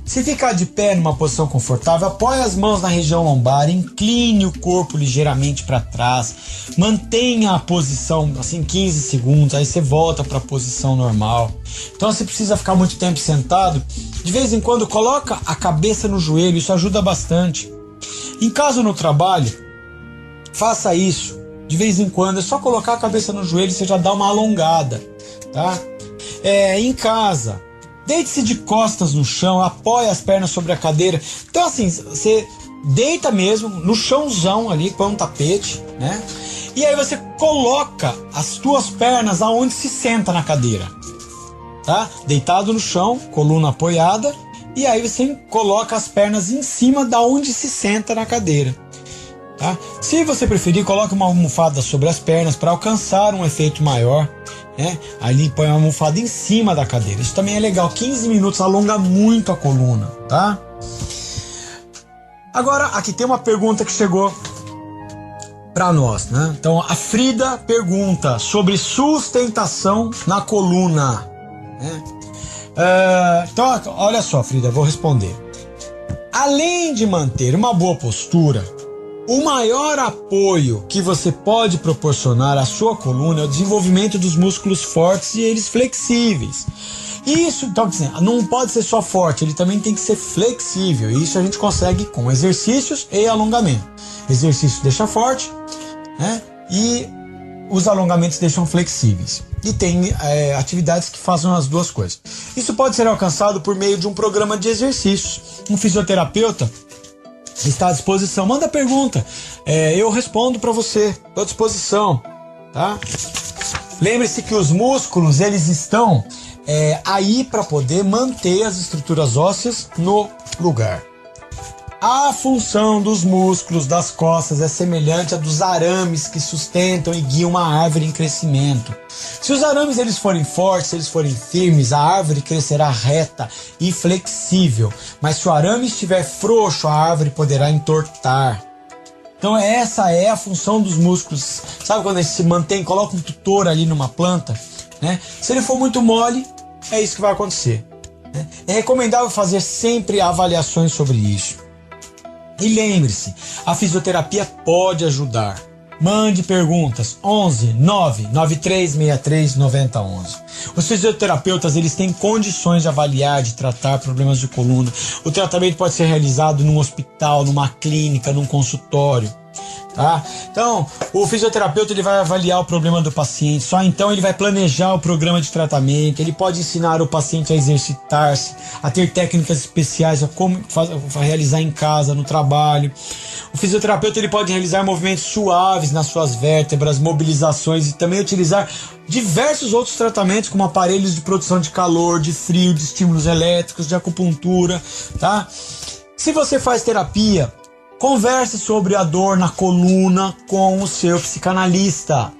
Se ficar de pé numa posição confortável, apoie as mãos na região lombar, incline o corpo ligeiramente para trás, mantenha a posição assim 15 segundos, aí você volta para a posição normal. Então você precisa ficar muito tempo sentado, de vez em quando coloca a cabeça no joelho, isso ajuda bastante. Em casa ou no trabalho, faça isso. De vez em quando, é só colocar a cabeça no joelho e você já dá uma alongada, tá? Em casa, Deite-se de costas no chão, apoie as pernas sobre a cadeira. Então assim, você deita mesmo no chãozão ali, põe um tapete, né? E aí você coloca as tuas pernas aonde se senta na cadeira, tá? Deitado no chão, coluna apoiada, e aí você coloca as pernas em cima da onde se senta na cadeira, tá? Se você preferir, coloque uma almofada sobre as pernas para alcançar um efeito maior, né? Ali põe uma almofada em cima da cadeira. Isso também é legal. 15 minutos alonga muito a coluna, tá? Agora, aqui tem uma pergunta que chegou para nós, né? Então, a Frida pergunta sobre sustentação na coluna, né? Então, olha só, Frida, eu vou responder. Além de manter uma boa postura, o maior apoio que você pode proporcionar à sua coluna é o desenvolvimento dos músculos fortes e eles flexíveis. Isso, então, assim, não pode ser só forte, ele também tem que ser flexível. E isso a gente consegue com exercícios e alongamento. Exercício deixa forte, né? E os alongamentos deixam flexíveis. E tem atividades que fazem as duas coisas. Isso pode ser alcançado por meio de um programa de exercícios. Um fisioterapeuta está à disposição. Manda pergunta, eu respondo para você. Estou à disposição, tá? Lembre-se que os músculos, eles estão aí para poder manter as estruturas ósseas no lugar. A função dos músculos das costas é semelhante à dos arames que sustentam e guiam uma árvore em crescimento. Se os arames eles forem fortes, se eles forem firmes, a árvore crescerá reta e flexível. Mas se o arame estiver frouxo, a árvore poderá entortar. Então essa é a função dos músculos. Sabe quando ele se mantém, coloca um tutor ali numa planta, né? Se ele for muito mole, é isso que vai acontecer, né? É recomendável fazer sempre avaliações sobre isso. E lembre-se, a fisioterapia pode ajudar. Mande perguntas 11 99363 9011. Os fisioterapeutas eles têm condições de avaliar, de tratar problemas de coluna. O tratamento pode ser realizado num hospital, numa clínica, num consultório, tá? Então, o fisioterapeuta ele vai avaliar o problema do paciente, só então ele vai planejar o programa de tratamento, ele pode ensinar o paciente a exercitar-se, a ter técnicas especiais, a como realizar em casa, no trabalho. O fisioterapeuta ele pode realizar movimentos suaves nas suas vértebras, mobilizações e também utilizar diversos outros tratamentos como aparelhos de produção de calor, de frio, de estímulos elétricos, de acupuntura, tá? Se você faz terapia, converse sobre a dor na coluna com o seu psicanalista,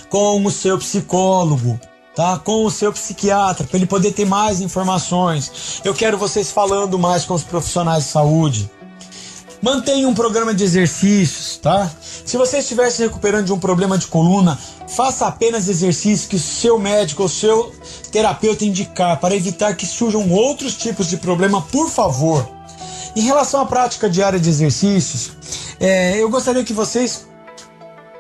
com o seu psicólogo, tá? Com o seu psiquiatra, para ele poder ter mais informações. Eu quero vocês falando mais com os profissionais de saúde. Mantenha um programa de exercícios, tá? Se você estiver se recuperando de um problema de coluna, faça apenas exercícios que o seu médico ou seu terapeuta indicar para evitar que surjam outros tipos de problema, por favor. Em relação à prática diária de exercícios, eu gostaria que vocês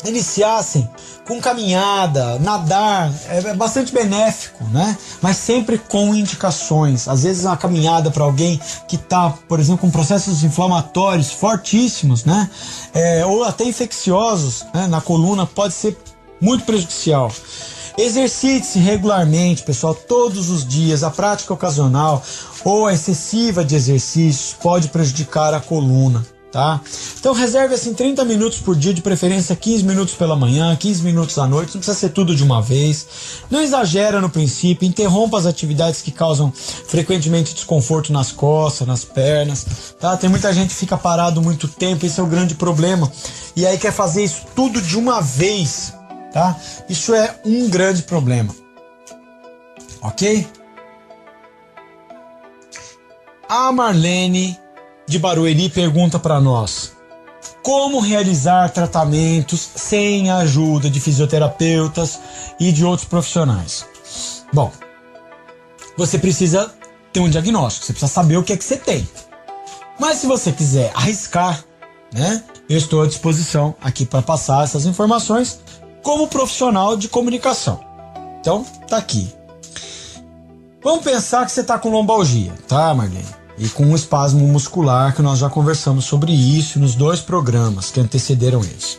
iniciassem com caminhada, nadar, é bastante benéfico, né? Mas sempre com indicações. Às vezes uma caminhada para alguém que está, por exemplo, com processos inflamatórios fortíssimos, né? Ou até infecciosos, né? Na coluna pode ser muito prejudicial. Exercite-se regularmente, pessoal, todos os dias. A prática ocasional ou a excessiva de exercícios pode prejudicar a coluna, tá? Então reserve assim 30 minutos por dia, de preferência 15 minutos pela manhã, 15 minutos à noite, não precisa ser tudo de uma vez. Não exagera no princípio, interrompa as atividades que causam frequentemente desconforto nas costas, nas pernas, tá? Tem muita gente que fica parado muito tempo, esse é o grande problema. E aí quer fazer isso tudo de uma vez, tá? Isso é um grande problema. Ok? A Marlene de Barueri pergunta para nós: como realizar tratamentos sem a ajuda de fisioterapeutas e de outros profissionais? Bom, você precisa ter um diagnóstico, você precisa saber o que é que você tem. Mas se você quiser arriscar, né, eu estou à disposição aqui para passar essas informações como profissional de comunicação. Então, tá aqui. Vamos pensar que você está com lombalgia, tá, Marlene? E com um espasmo muscular, que nós já conversamos sobre isso nos 2 programas que antecederam esse.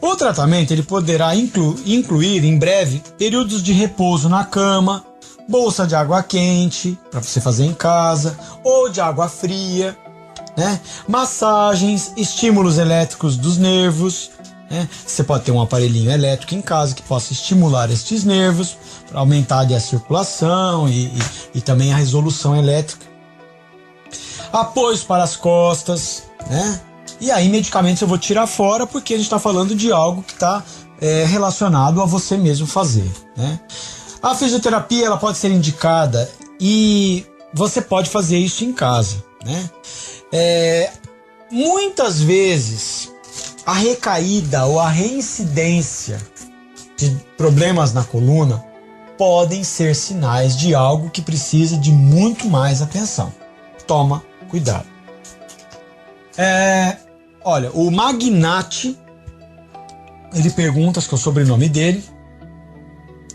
O tratamento ele poderá incluir em breve períodos de repouso na cama, bolsa de água quente para você fazer em casa ou de água fria, né? Massagens, estímulos elétricos dos nervos, né? Você pode ter um aparelhinho elétrico em casa que possa estimular estes nervos para aumentar a circulação e também a resolução elétrica. Apoios para as costas, né? E aí medicamentos eu vou tirar fora porque a gente está falando de algo que está relacionado a você mesmo fazer, né? A fisioterapia ela pode ser indicada e você pode fazer isso em casa, né? Muitas vezes a recaída ou a reincidência de problemas na coluna podem ser sinais de algo que precisa de muito mais atenção. Toma cuidado. Olha, o Magnati, ele pergunta, acho que é o sobrenome dele,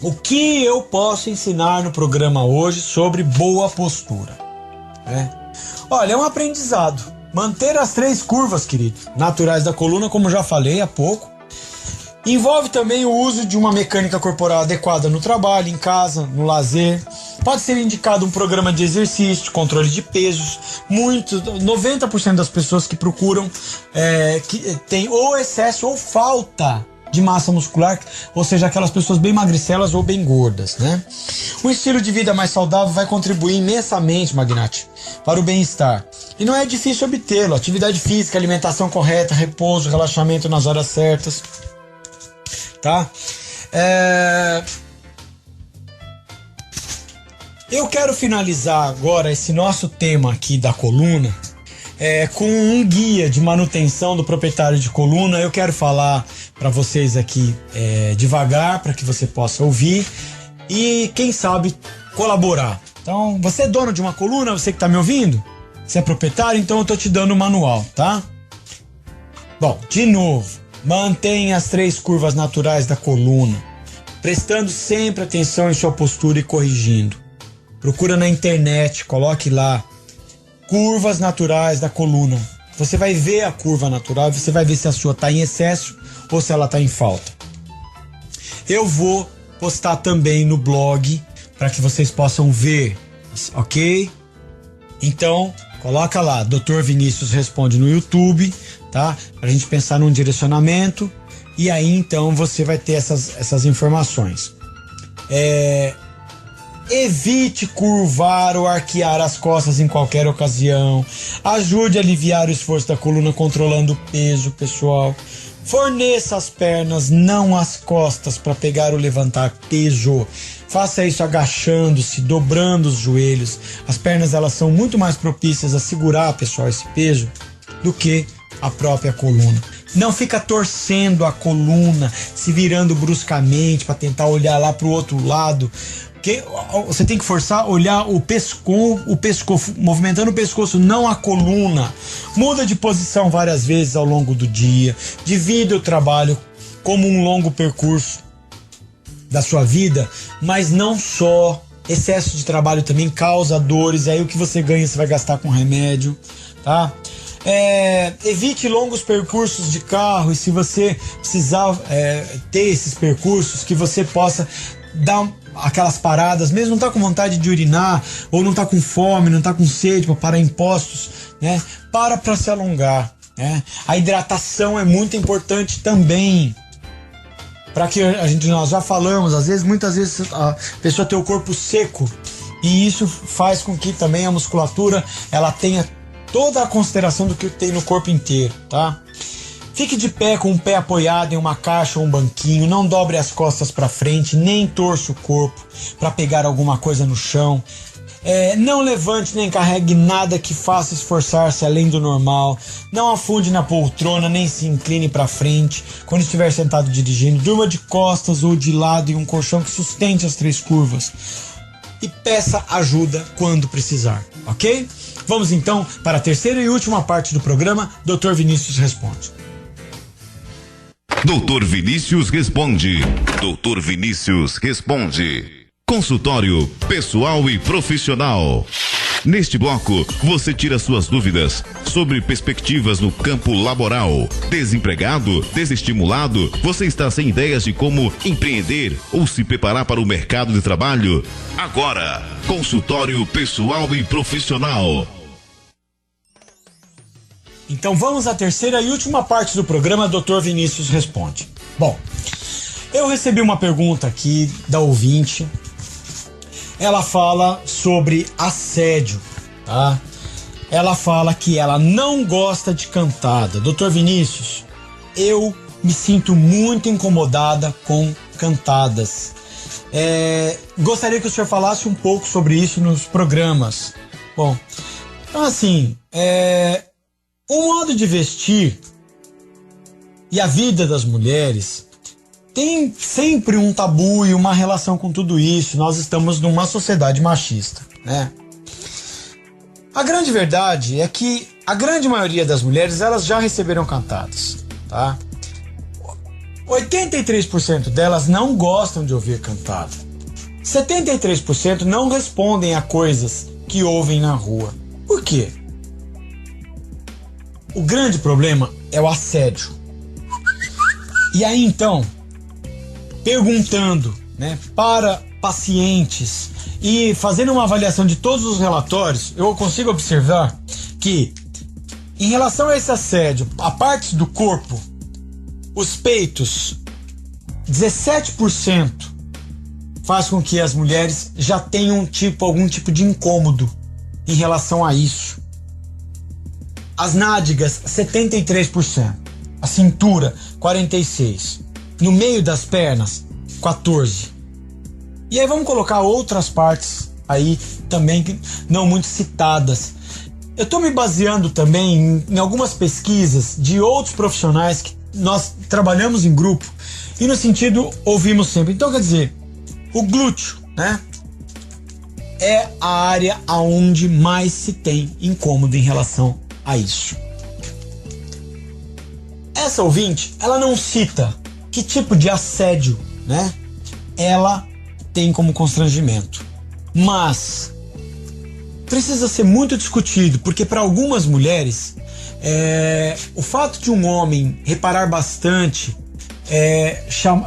o que eu posso ensinar no programa hoje sobre boa postura? Olha, é um aprendizado. Manter as 3 curvas, querido, naturais da coluna, como já falei há pouco. Envolve também o uso de uma mecânica corporal adequada no trabalho, em casa, no lazer. Pode ser indicado um programa de exercício, de controle de pesos. 90% das pessoas que procuram que tem ou excesso ou falta de massa muscular, ou seja, aquelas pessoas bem magricelas ou bem gordas, né? Um estilo de vida mais saudável vai contribuir imensamente, Magnati, para o bem-estar. E não é difícil obtê-lo. Atividade física, alimentação correta, repouso, relaxamento nas horas certas, tá? Eu quero finalizar agora esse nosso tema aqui da coluna com um guia de manutenção do proprietário de coluna. Eu quero falar para vocês aqui devagar, para que você possa ouvir e, quem sabe, colaborar. Então, você é dono de uma coluna, você que está me ouvindo? Você é proprietário? Então eu tô te dando o manual, tá? Bom, de novo, mantenha as 3 curvas naturais da coluna, prestando sempre atenção em sua postura e corrigindo. Procura na internet, coloque lá curvas naturais da coluna. Você vai ver a curva natural e você vai ver se a sua está em excesso ou se ela está em falta. Eu vou postar também no blog para que vocês possam ver, ok? Então, coloca lá, Dr. Vinícius Responde no YouTube, tá? Pra gente pensar num direcionamento e aí então você vai ter essas informações. Evite curvar ou arquear as costas em qualquer ocasião. Ajude a aliviar o esforço da coluna controlando o peso, pessoal. Forneça as pernas, não as costas, para pegar ou levantar peso. Faça isso agachando-se, dobrando os joelhos. As pernas elas são muito mais propícias a segurar, pessoal, esse peso do que a própria coluna. Não fica torcendo a coluna, se virando bruscamente para tentar olhar lá para o outro lado. Porque você tem que forçar olhar o pescoço, movimentando o pescoço, não a coluna. Muda de posição várias vezes ao longo do dia. Divida o trabalho como um longo percurso da sua vida, mas não só. Excesso de trabalho também causa dores, aí o que você ganha você vai gastar com remédio, tá? Evite longos percursos de carro, e se você precisar ter esses percursos, que você possa dar aquelas paradas, mesmo não tá com vontade de urinar, ou não tá com fome, não tá com sede para parar em postos, né? Para se alongar, né? A hidratação é muito importante também. Para que nós já falamos, muitas vezes a pessoa tem o corpo seco e isso faz com que também a musculatura ela tenha toda a consideração do que tem no corpo inteiro, tá? Fique de pé com o pé apoiado em uma caixa ou um banquinho, não dobre as costas para frente, nem torça o corpo para pegar alguma coisa no chão. Não levante nem carregue nada que faça esforçar-se além do normal. Não afunde na poltrona, nem se incline para frente. Quando estiver sentado dirigindo, durma de costas ou de lado em um colchão que sustente as 3 curvas. E peça ajuda quando precisar, ok? Vamos então para a terceira e última parte do programa, Dr. Vinícius Responde. Dr. Vinícius Responde. Dr. Vinícius Responde. Consultório pessoal e profissional. Neste bloco, você tira suas dúvidas sobre perspectivas no campo laboral. Desempregado, desestimulado, você está sem ideias de como empreender ou se preparar para o mercado de trabalho? Agora, consultório pessoal e profissional. Então vamos à terceira e última parte do programa, Dr. Vinícius Responde. Bom, eu recebi uma pergunta aqui da ouvinte. Ela fala sobre assédio, tá? Ela fala que ela não gosta de cantada. Dr. Vinícius, eu me sinto muito incomodada com cantadas. Gostaria que o senhor falasse um pouco sobre isso nos programas. Bom, então assim, o modo de vestir e a vida das mulheres tem sempre um tabu e uma relação com tudo isso. Nós estamos numa sociedade machista, né? A grande verdade é que a grande maioria das mulheres, elas já receberam cantadas, tá? 83% delas não gostam de ouvir cantada. 73% não respondem a coisas que ouvem na rua. Por quê? O grande problema é o assédio. E aí então, perguntando, né, para pacientes e fazendo uma avaliação de todos os relatórios, eu consigo observar que, em relação a esse assédio, a partes do corpo, os peitos, 17% faz com que as mulheres já tenham algum tipo de incômodo em relação a isso. As nádegas, 73%. A cintura, 46%. No meio das pernas, 14%. E aí vamos colocar outras partes aí também não muito citadas. Eu estou me baseando também em algumas pesquisas de outros profissionais que nós trabalhamos em grupo e no sentido ouvimos sempre. Então quer dizer, o glúteo, né, é a área aonde mais se tem incômodo em relação a isso. Essa ouvinte, ela não cita que tipo de assédio, né, ela tem como constrangimento, mas precisa ser muito discutido, porque para algumas mulheres o fato de um homem reparar bastante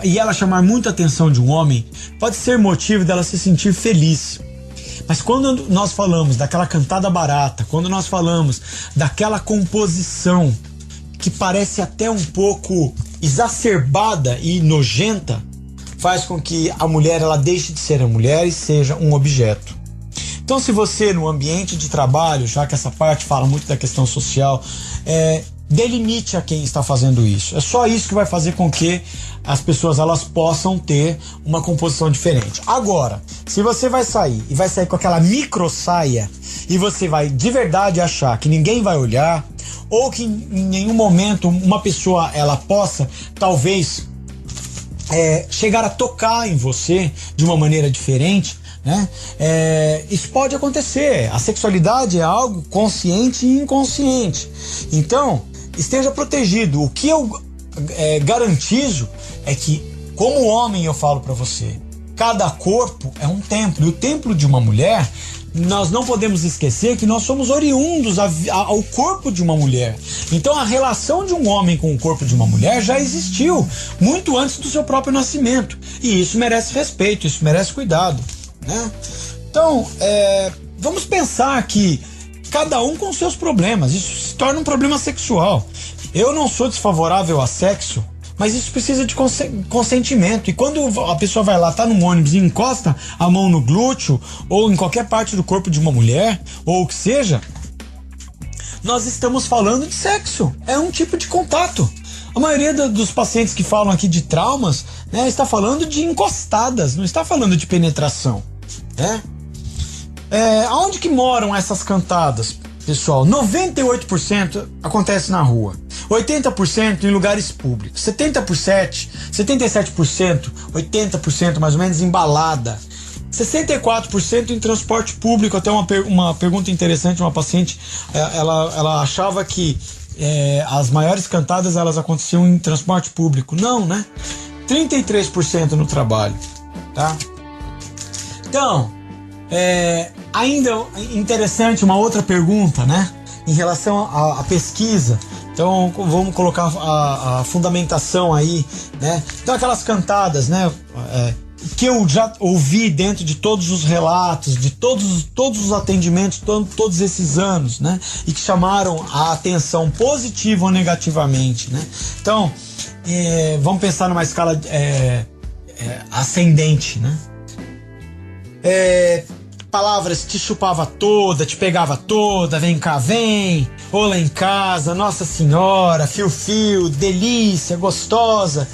e ela chamar muita atenção de um homem pode ser motivo dela se sentir feliz. Mas quando nós falamos daquela cantada barata, quando nós falamos daquela composição que parece até um pouco exacerbada e nojenta, faz com que a mulher ela deixe de ser a mulher e seja um objeto. Então, se você no ambiente de trabalho, já que essa parte fala muito da questão social, delimite a quem está fazendo isso. É só isso que vai fazer com que as pessoas elas possam ter uma composição diferente. Agora, se você vai sair e vai sair com aquela micro saia e você vai de verdade achar que ninguém vai olhar ou que em nenhum momento uma pessoa ela possa talvez chegar a tocar em você de uma maneira diferente, né? Isso pode acontecer. A sexualidade é algo consciente e inconsciente. Então, esteja protegido. O que eu garantizo é que, como homem, eu falo para você, cada corpo é um templo. E o templo de uma mulher, nós não podemos esquecer que nós somos oriundos ao corpo de uma mulher. Então a relação de um homem com o corpo de uma mulher já existiu muito antes do seu próprio nascimento. E isso merece respeito, isso merece cuidado, né? Então, vamos pensar que cada um com seus problemas. Isso se torna um problema sexual. Eu não sou desfavorável a sexo, mas isso precisa de consentimento. E quando a pessoa vai lá, tá num ônibus e encosta a mão no glúteo ou em qualquer parte do corpo de uma mulher, ou o que seja, nós estamos falando de sexo. É um tipo de contato. A maioria dos pacientes que falam aqui de traumas, né, está falando de encostadas, não está falando de penetração, né? Aonde que moram essas cantadas, pessoal? 98% acontece na rua. 80% em lugares públicos, 77%, 80% mais ou menos em balada, 64% em transporte público. Até uma pergunta interessante, uma paciente, ela achava que as maiores cantadas elas aconteciam em transporte público. Não, né? 33% no trabalho, tá? Então, Ainda interessante uma outra pergunta, né? Em relação à pesquisa. Então vamos colocar a fundamentação aí, né? Então aquelas cantadas, né? Que eu já ouvi dentro de todos os relatos, de todos os atendimentos, todos esses anos, né? E que chamaram a atenção positiva ou negativamente, né? Então, vamos pensar numa escala ascendente, né? Palavras te chupava toda, te pegava toda, vem cá, vem, ou lá em casa, Nossa Senhora, fio, delícia, gostosa.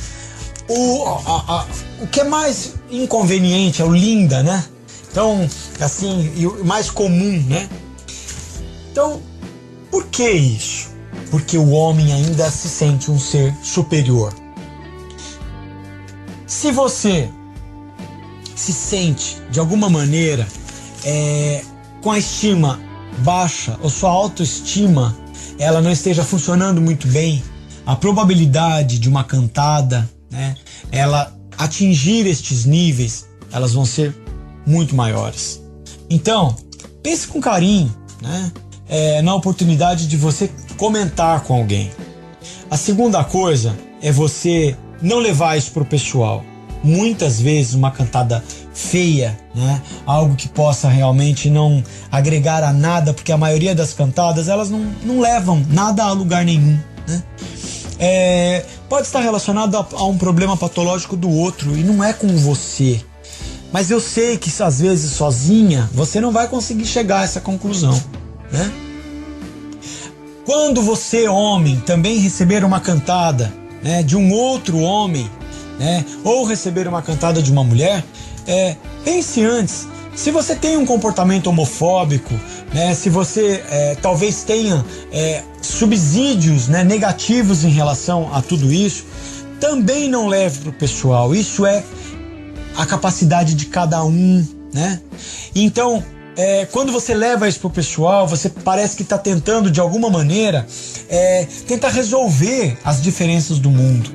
O que é mais inconveniente é o linda, né? Então, assim, e o mais comum, né? Então, por que isso? Porque o homem ainda se sente um ser superior. Se você se sente, de alguma maneira, com a estima baixa, ou sua autoestima ela não esteja funcionando muito bem, a probabilidade de uma cantada, né, ela atingir estes níveis, elas vão ser muito maiores. Então, pense com carinho, né, na oportunidade de você comentar com alguém. A segunda coisa é você não levar isso pro pessoal. Muitas vezes uma cantada feia, né? Algo que possa realmente não agregar a nada, porque a maioria das cantadas elas não levam nada a lugar nenhum, né? Pode estar relacionado a um problema patológico do outro e não é com você. Mas eu sei que às vezes sozinha você não vai conseguir chegar a essa conclusão, né? Quando você, homem, também receber uma cantada, né, de um outro homem, né, ou receber uma cantada de uma mulher, pense antes. Se você tem um comportamento homofóbico, né, se você talvez tenha subsídios, né, negativos em relação a tudo isso, também não leve para o pessoal. Isso é a capacidade de cada um, né? Então, quando você leva isso pro pessoal, você parece que está tentando, de alguma maneira, tentar resolver as diferenças do mundo,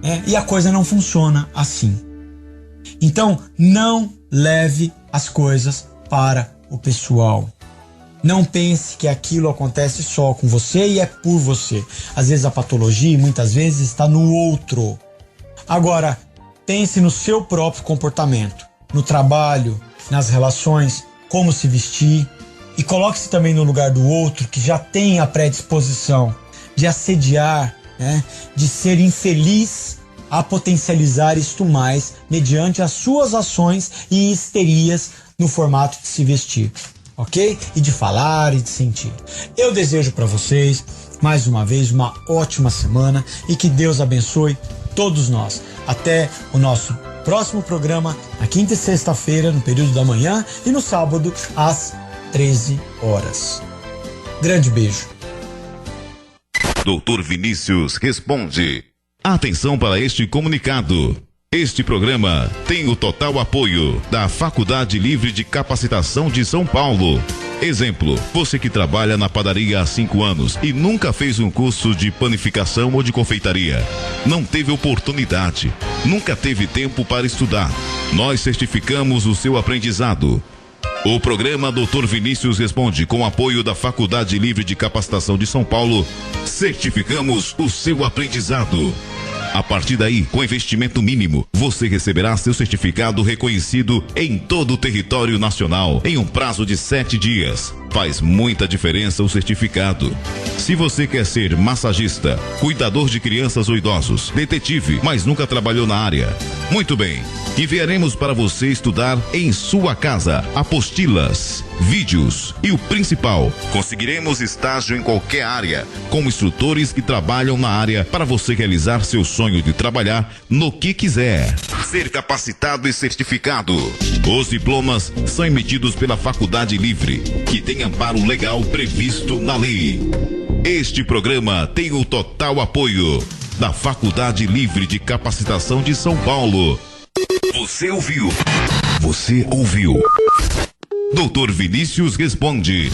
né? E a coisa não funciona assim. Então, não leve as coisas para o pessoal. Não pense que aquilo acontece só com você e é por você. Às vezes a patologia, muitas vezes, está no outro. Agora, pense no seu próprio comportamento, no trabalho, nas relações, como se vestir, e coloque-se também no lugar do outro que já tem a predisposição de assediar, né, de ser infeliz a potencializar isto mais mediante as suas ações e histerias no formato de se vestir, ok? E de falar e de sentir. Eu desejo para vocês, mais uma vez, uma ótima semana e que Deus abençoe todos nós. Até o nosso próximo programa, na quinta e sexta-feira, no período da manhã, e no sábado, às 13 horas. Grande beijo. Doutor Vinícius responde. Atenção para este comunicado. Este programa tem o total apoio da Faculdade Livre de Capacitação de São Paulo. Exemplo, você que trabalha na padaria há 5 anos e nunca fez um curso de panificação ou de confeitaria. Não teve oportunidade, nunca teve tempo para estudar. Nós certificamos o seu aprendizado. O programa Dr. Vinícius Responde, com apoio da Faculdade Livre de Capacitação de São Paulo, certificamos o seu aprendizado. A partir daí, com investimento mínimo, você receberá seu certificado reconhecido em todo o território nacional, em um prazo de 7 dias. Faz muita diferença o certificado. Se você quer ser massagista, cuidador de crianças ou idosos, detetive, mas nunca trabalhou na área, muito bem. Enviaremos para você estudar em sua casa apostilas, vídeos e o principal, conseguiremos estágio em qualquer área, com instrutores que trabalham na área para você realizar seu sonho de trabalhar no que quiser. Ser capacitado e certificado. Os diplomas são emitidos pela Faculdade Livre, que tem amparo legal previsto na lei. Este programa tem o total apoio da Faculdade Livre de Capacitação de São Paulo. Você ouviu? Você ouviu? Doutor Vinícius Responde.